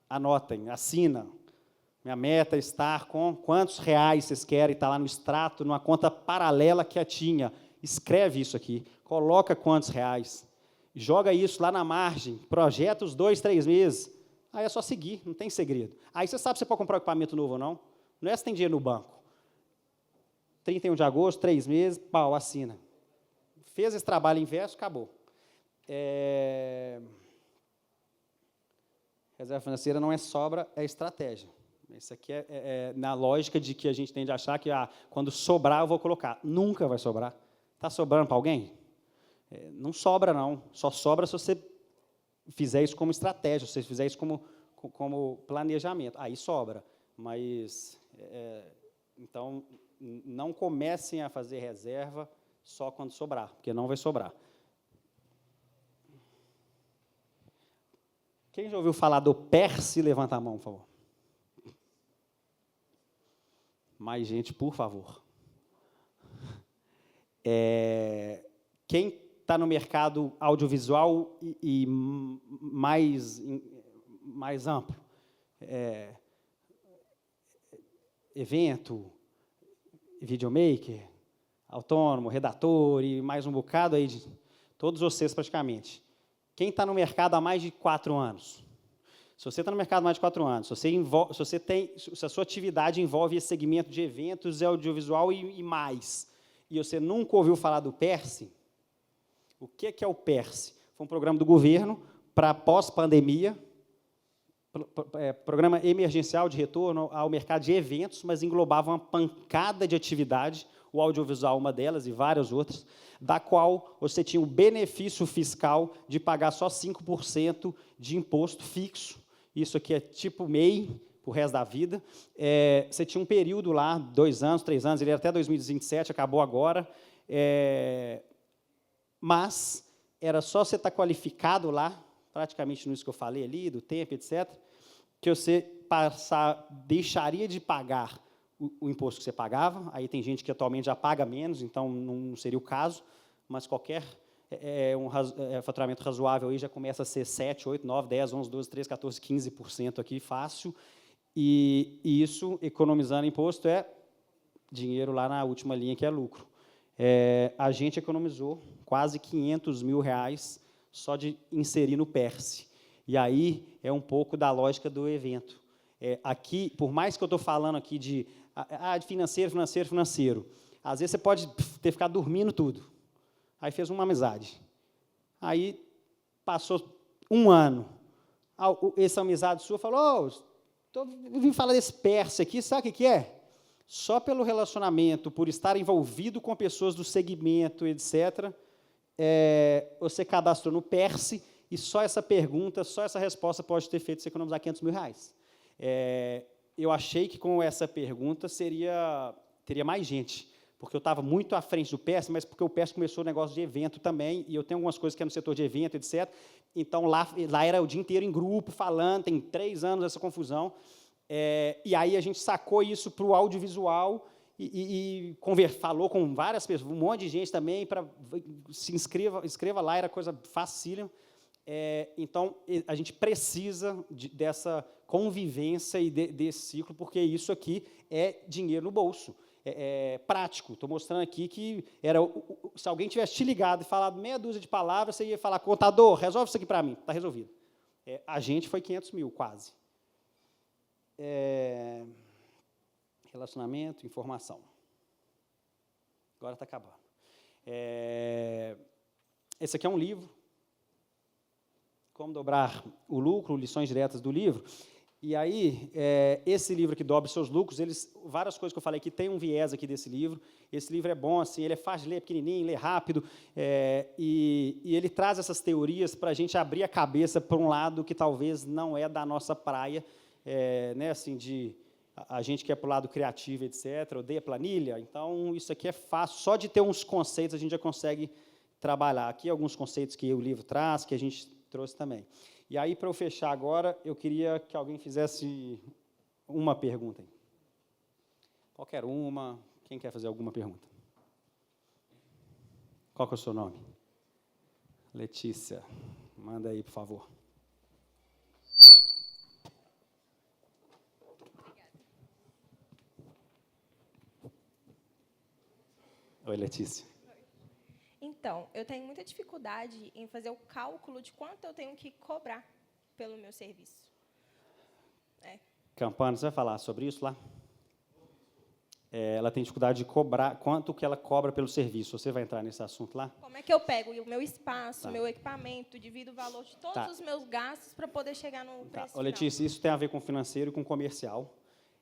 Anotem, assina. Minha meta é estar com quantos reais vocês querem, está lá no extrato, numa conta paralela que a tinha. Escreve isso aqui, coloca quantos reais, joga isso lá na margem, projeta os 2, 3 meses. Aí é só seguir, não tem segredo. Aí você sabe se você pode comprar um equipamento novo ou não. Não é se tem dinheiro no banco. 31 de agosto, 3 meses, pau, assina. Fez esse trabalho inverso, acabou. Reserva financeira não é sobra, é estratégia. Isso aqui é na lógica de que a gente tende a achar que quando sobrar, eu vou colocar. Nunca vai sobrar. Está sobrando para alguém? Não sobra, não. Só sobra se você fizer isso como estratégia, se você fizer isso como planejamento. Aí sobra. Mas, então, não comecem a fazer reserva só quando sobrar, porque não vai sobrar. Quem já ouviu falar do PERSE, levanta a mão, por favor. Mais gente, por favor. Quem está no mercado audiovisual e mais amplo? Evento, videomaker, autônomo, redator e mais um bocado aí de todos vocês praticamente. Quem está no mercado há mais de 4 anos? Se você está no mercado há mais de 4 anos, se a sua atividade envolve esse segmento de eventos, audiovisual e mais, e você nunca ouviu falar do PERSE, o que é o PERSE? Foi um programa do governo para pós-pandemia, programa emergencial de retorno ao mercado de eventos, mas englobava uma pancada de atividade, o audiovisual uma delas e várias outras, da qual você tinha o benefício fiscal de pagar só 5% de imposto fixo. Isso aqui é tipo MEI, para o resto da vida. Você tinha um período lá, 2 anos, 3 anos, ele era até 2027, acabou agora, mas era só você estar qualificado lá, praticamente nisso que eu falei ali, do tempo, etc., que você deixaria de pagar o imposto que você pagava. Aí tem gente que atualmente já paga menos, então não seria o caso, mas qualquer faturamento razoável aí já começa a ser 7, 8, 9, 10, 11, 12, 13, 14, 15% aqui, fácil, e isso, economizando imposto, é dinheiro lá na última linha, que é lucro. A gente economizou quase R$500 mil só de inserir no PERSE. E aí é um pouco da lógica do evento. Aqui, por mais que eu estou falando aqui de financeiro, às vezes você pode ter ficado dormindo tudo. Aí fez uma amizade. Aí passou 1 ano. Essa amizade sua falou, vim falar desse PERSE aqui, sabe o que é? Só pelo relacionamento, por estar envolvido com pessoas do segmento, etc., você cadastrou no PERSE e só essa pergunta, só essa resposta pode ter feito você economizar R$500 mil. Eu achei que com essa pergunta teria mais gente, porque eu estava muito à frente do PERSE, mas porque o PERSE começou o negócio de evento também, e eu tenho algumas coisas que é no setor de evento, etc. Então, lá era o dia inteiro em grupo, falando, tem 3 anos essa confusão. E aí a gente sacou isso para o audiovisual e falou com várias pessoas, um monte de gente também, para se inscreva lá, era coisa facílima. Então, a gente precisa dessa convivência e desse ciclo, porque isso aqui é dinheiro no bolso. Prático. Estou mostrando aqui que se alguém tivesse te ligado e falado meia dúzia de palavras, você ia falar, contador, resolve isso aqui para mim, está resolvido. A gente foi 500 mil, quase. Relacionamento, informação. Agora está acabando. Esse aqui é um livro, Como Dobrar o Lucro, lições diretas do livro. E aí, esse livro que dobra os seus lucros, várias coisas que eu falei aqui, tem um viés aqui desse livro. Esse livro é bom, assim, ele é fácil de ler, é pequenininho, lê rápido, e ele traz essas teorias para a gente abrir a cabeça para um lado que talvez não é da nossa praia, né, assim, a gente que é para o lado criativo, etc., odeia planilha. Então, isso aqui é fácil. Só de ter uns conceitos, a gente já consegue trabalhar. Aqui alguns conceitos que o livro traz, que a gente trouxe também. E aí, para eu fechar agora, eu queria que alguém fizesse uma pergunta aí. Qualquer uma. Quem quer fazer alguma pergunta? Qual que é o seu nome? Letícia. Manda aí, por favor. Oi, Letícia. Então, eu tenho muita dificuldade em fazer o cálculo de quanto eu tenho que cobrar pelo meu serviço. Campana, você vai falar sobre isso lá? Ela tem dificuldade de cobrar, quanto que ela cobra pelo serviço. Você vai entrar nesse assunto lá? Como é que eu pego o meu espaço, o meu equipamento, divido o valor de todos os meus gastos para poder chegar no preço final? Letícia, isso tem a ver com financeiro e com comercial.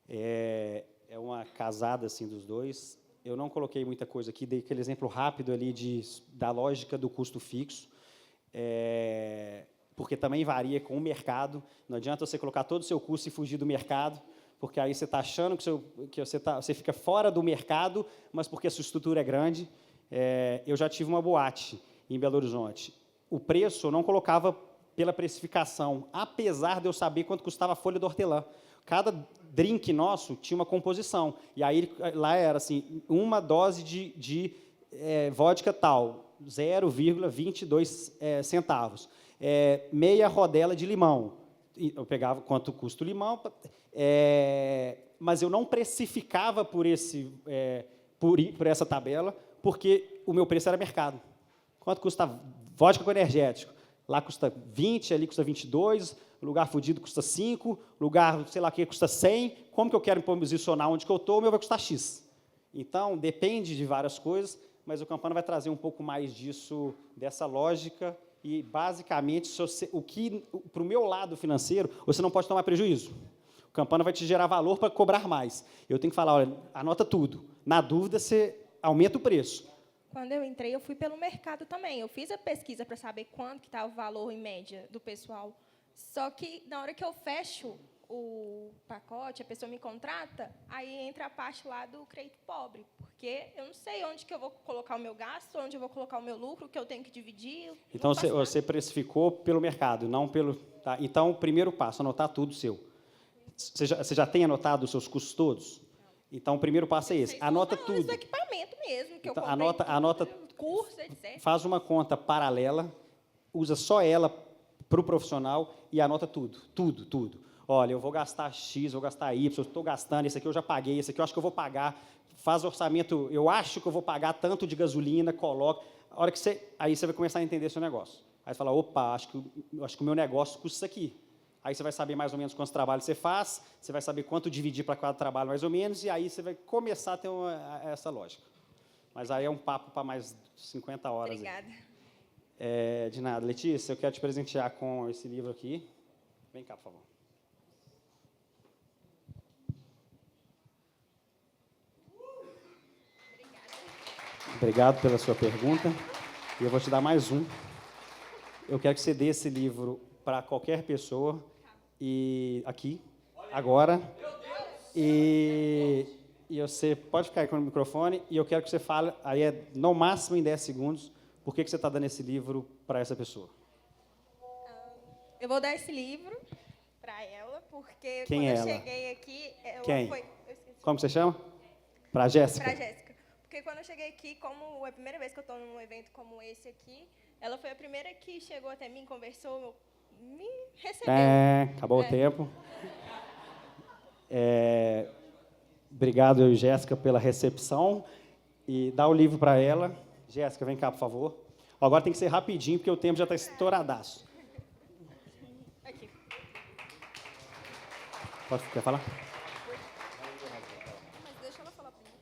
É uma casada assim, dos dois. Eu não coloquei muita coisa aqui, dei aquele exemplo rápido ali da lógica do custo fixo, porque também varia com o mercado. Não adianta você colocar todo o seu custo e fugir do mercado, porque aí você está achando que você fica fora do mercado, mas porque a sua estrutura é grande. Eu já tive uma boate em Belo Horizonte. O preço eu não colocava pela precificação, apesar de eu saber quanto custava a folha do hortelã. Cada drink nosso tinha uma composição. E aí, lá era assim, uma dose de vodka tal, 0,22 centavos. Meia rodela de limão. Eu pegava quanto custa o limão, mas eu não precificava por essa tabela, porque o meu preço era mercado. Quanto custa vodka com energético? Lá custa 20, ali custa 22, lugar fudido custa 5, lugar, sei lá o que, custa 100. Como que eu quero me posicionar onde que eu estou, o meu vai custar X. Então, depende de várias coisas, mas o Campana vai trazer um pouco mais disso, dessa lógica, e, basicamente, para o meu lado financeiro, você não pode tomar prejuízo. O Campana vai te gerar valor para cobrar mais. Eu tenho que falar, olha, anota tudo. Na dúvida, você aumenta o preço. Quando eu entrei, eu fui pelo mercado também. Eu fiz a pesquisa para saber quanto que está o valor em média do pessoal. Só que, na hora que eu fecho o pacote, a pessoa me contrata, aí entra a parte lá do crédito pobre, porque eu não sei onde que eu vou colocar o meu gasto, onde eu vou colocar o meu lucro, que eu tenho que dividir. Então, você precificou pelo mercado, não pelo... Tá? Então, primeiro passo, anotar tudo seu. Você já tem anotado os seus custos todos? Então, o primeiro passo é esse. Anota tudo. Do equipamento mesmo, que então, eu comprei. Anota Curso, etc. Faz uma conta paralela, usa só ela para o profissional e anota tudo. Tudo, tudo. Olha, eu vou gastar X, vou gastar Y, eu estou gastando, esse aqui eu já paguei, esse aqui eu acho que eu vou pagar. Faz orçamento, eu acho que eu vou pagar tanto de gasolina, coloca. A hora que aí você vai começar a entender seu negócio. Aí você fala, opa, acho que o meu negócio custa isso aqui. Aí você vai saber mais ou menos quantos trabalhos você faz, você vai saber quanto dividir para cada trabalho mais ou menos, e aí você vai começar a ter essa lógica. Mas aí é um papo para mais 50 horas. Obrigada. De nada. Letícia, eu quero te presentear com esse livro aqui. Vem cá, por favor. Obrigado pela sua pergunta. E eu vou te dar mais um. Eu quero que você dê esse livro para qualquer pessoa, e aqui, agora. E você pode ficar aí com o microfone, e eu quero que você fale, aí no máximo em 10 segundos, por que você está dando esse livro para essa pessoa. Eu vou dar esse livro para ela, porque Quem quando é eu ela? cheguei aqui... Quem? Como você chama? Para a Jéssica. Para a Jéssica. Porque quando eu cheguei aqui, como é a primeira vez que eu estou num evento como esse aqui, ela foi a primeira que chegou até mim, conversou, me recebeu. Acabou o tempo. Obrigado, Jéssica, pela recepção. E dá o livro para ela. Jéssica, vem cá, por favor. Agora tem que ser rapidinho, porque o tempo já está estouradaço. Aqui. Quer falar? Mas deixa ela falar primeiro.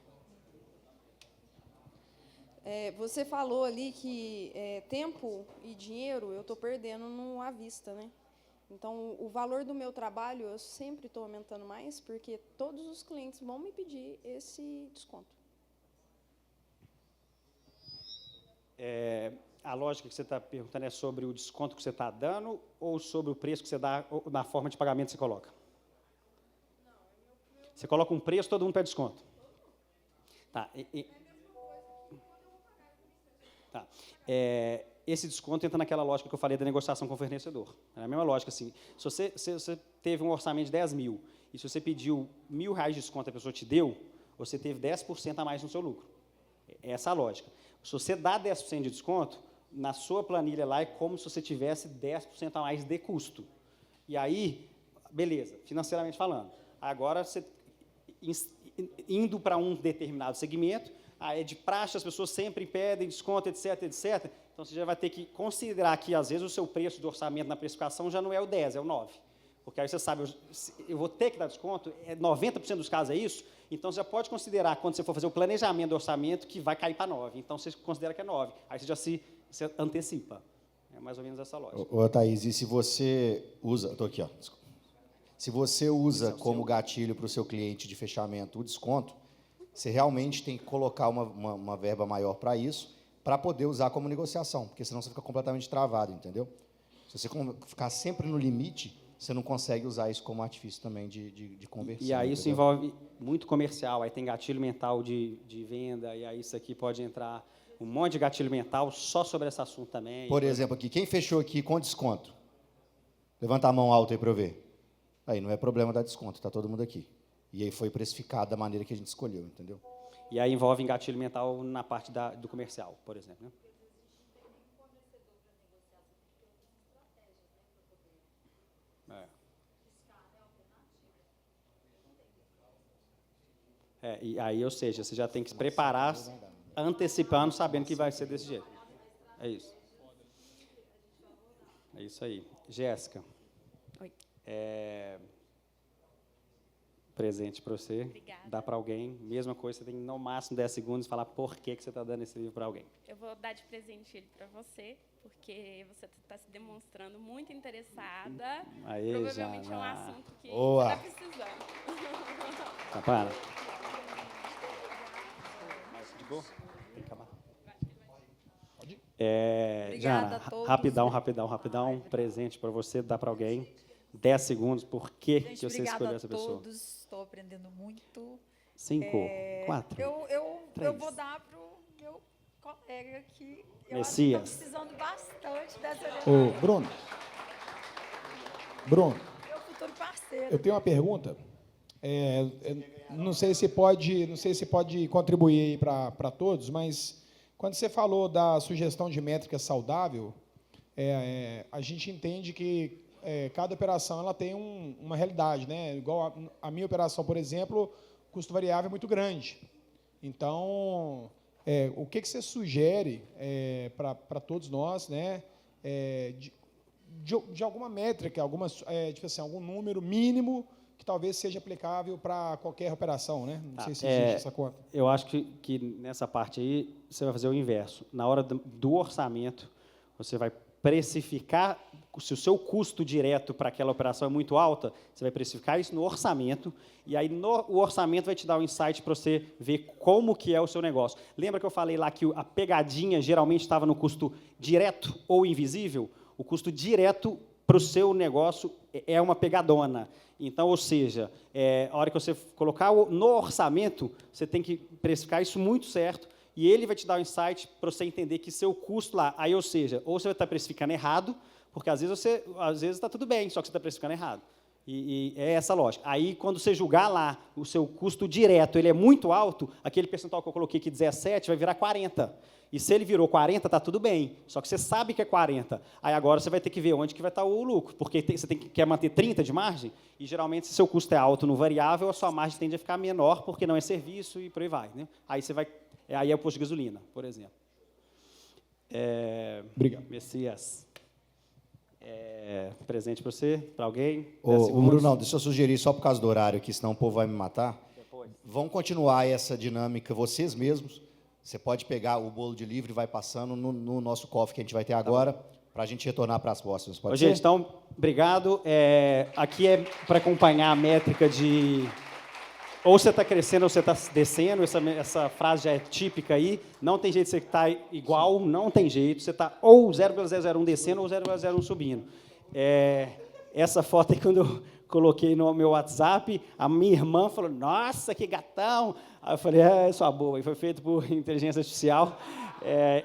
Você falou ali que tempo e dinheiro eu estou perdendo à vista, né? Então, o valor do meu trabalho eu sempre estou aumentando mais, porque todos os clientes vão me pedir esse desconto. A lógica que você está perguntando é sobre o desconto que você está dando ou sobre o preço que você dá, ou na forma de pagamento que você coloca? Você coloca um preço, todo mundo pede desconto. Tá. Tá. Esse desconto entra naquela lógica que eu falei da negociação com o fornecedor. É a mesma lógica, assim. Se você teve um orçamento de 10 mil, e se você pediu R$1.000 de desconto e a pessoa te deu, você teve 10% a mais no seu lucro. Essa é a lógica. Se você dá 10% de desconto, na sua planilha lá é como se você tivesse 10% a mais de custo. E aí, beleza, financeiramente falando. Agora, você indo para um determinado segmento, é de praxe, as pessoas sempre pedem desconto, etc, etc. Então, você já vai ter que considerar que, às vezes, o seu preço do orçamento na precificação já não é o 10, é o 9. Porque aí você sabe, eu vou ter que dar desconto, 90% dos casos é isso, então você já pode considerar, quando você for fazer o planejamento do orçamento, que vai cair para 9. Então, você considera que é 9. Aí você já se antecipa. É mais ou menos essa lógica. Ô, Thaís, e se você usa... Estou aqui, ó. Desculpa. Se você usa como gatilho para o seu cliente de fechamento o desconto, você realmente tem que colocar uma verba maior para isso, para poder usar como negociação, porque senão você fica completamente travado, entendeu? Se você ficar sempre no limite, você não consegue usar isso como artifício também de conversão. E aí isso envolve muito comercial, aí tem gatilho mental de venda, e aí isso aqui pode entrar um monte de gatilho mental só sobre esse assunto também. Por exemplo, aqui, quem fechou aqui com desconto? Levanta a mão alta aí para eu ver. Aí não é problema dar desconto, está todo mundo aqui. E aí foi precificado da maneira que a gente escolheu, entendeu? E aí envolve gatilho mental na parte do comercial, por exemplo, né? E aí, ou seja, você já tem que se preparar antecipando, sabendo que vai ser desse jeito. É isso. É isso aí. Jéssica. Oi. presente para você. Obrigada. Dá para alguém. Mesma coisa, você tem no máximo 10 segundos falar por que você está dando esse livro para alguém. Eu vou dar de presente ele para você, porque você está se demonstrando muito interessada. Aí, Provavelmente já, é um assunto que Boa. você está precisando. Tá, para. Mais de boa? Tem que acabar. Obrigada Jana, a todos. rapidão. Presente para você, dá para alguém. 10 segundos. Por que Gente, que você escolheu essa pessoa? Obrigada a todos. Estou aprendendo muito. 5, 4. Eu 3. vou dar para o meu colega aqui. Eu Messias. acho que estou precisando bastante dessa Ô, orientação. Bruno, Meu futuro parceiro. eu tenho uma pergunta. Não sei se pode contribuir para todos, mas quando você falou da sugestão de métrica saudável, a gente entende que cada operação ela tem uma realidade, né? Igual a minha operação, por exemplo, o custo variável é muito grande. Então, o que você sugere para todos nós, né? De alguma métrica, tipo assim, algum número mínimo que talvez seja aplicável para qualquer operação, né? Não sei se existe essa conta. Eu acho que nessa parte aí, você vai fazer o inverso. Na hora do orçamento, você vai precificar, se o seu custo direto para aquela operação é muito alta, você vai precificar isso no orçamento, e aí o orçamento vai te dar um insight para você ver como que é o seu negócio. Lembra que eu falei lá que a pegadinha geralmente estava no custo direto ou invisível? O custo direto para o seu negócio é uma pegadona. Então, ou seja, a hora que você colocar no orçamento, você tem que precificar isso muito certo, e ele vai te dar um insight para você entender que seu custo lá, aí, ou seja, ou você vai estar precificando errado, porque às vezes está tudo bem, só que você está precificando errado. E é essa a lógica. Aí, quando você julgar lá o seu custo direto, ele é muito alto, aquele percentual que eu coloquei aqui, 17, vai virar 40. E se ele virou 40, está tudo bem. Só que você sabe que é 40. Aí agora você vai ter que ver onde que vai estar o lucro, porque você quer manter 30 de margem, e geralmente, se seu custo é alto no variável, a sua margem tende a ficar menor, porque não é serviço e por aí vai. Né? Aí você vai. Aí é o posto de gasolina, por exemplo. Obrigado. Messias. Presente para você, para alguém? Ô, Bruno, deixa eu sugerir, só por causa do horário aqui, senão o povo vai me matar. Depois. Vamos continuar essa dinâmica vocês mesmos. Você pode pegar o bolo de livro e vai passando no nosso cofre que a gente vai ter agora, para a gente retornar para as próximas. Pode ser? Gente, então, obrigado. Aqui é para acompanhar a métrica de... Ou você está crescendo ou você está descendo, essa frase já é típica aí, não tem jeito de você estar igual, não tem jeito, você está ou 0,001 descendo ou 0,01 subindo. Essa foto aí, quando eu coloquei no meu WhatsApp, a minha irmã falou, nossa, que gatão! Aí eu falei, sua boa, e foi feito por inteligência artificial.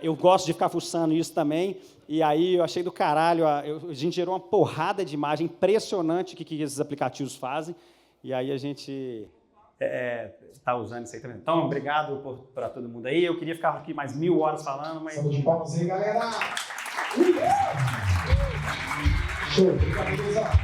Eu gosto de ficar fuçando isso também, e aí eu achei do caralho, a gente gerou uma porrada de imagem impressionante que esses aplicativos fazem, e aí a gente... está usando isso aí também. Então, obrigado para todo mundo aí. Eu queria ficar aqui mais 1000 horas falando, mas... Salve de palmas aí, galera! Show! Obrigado, beleza?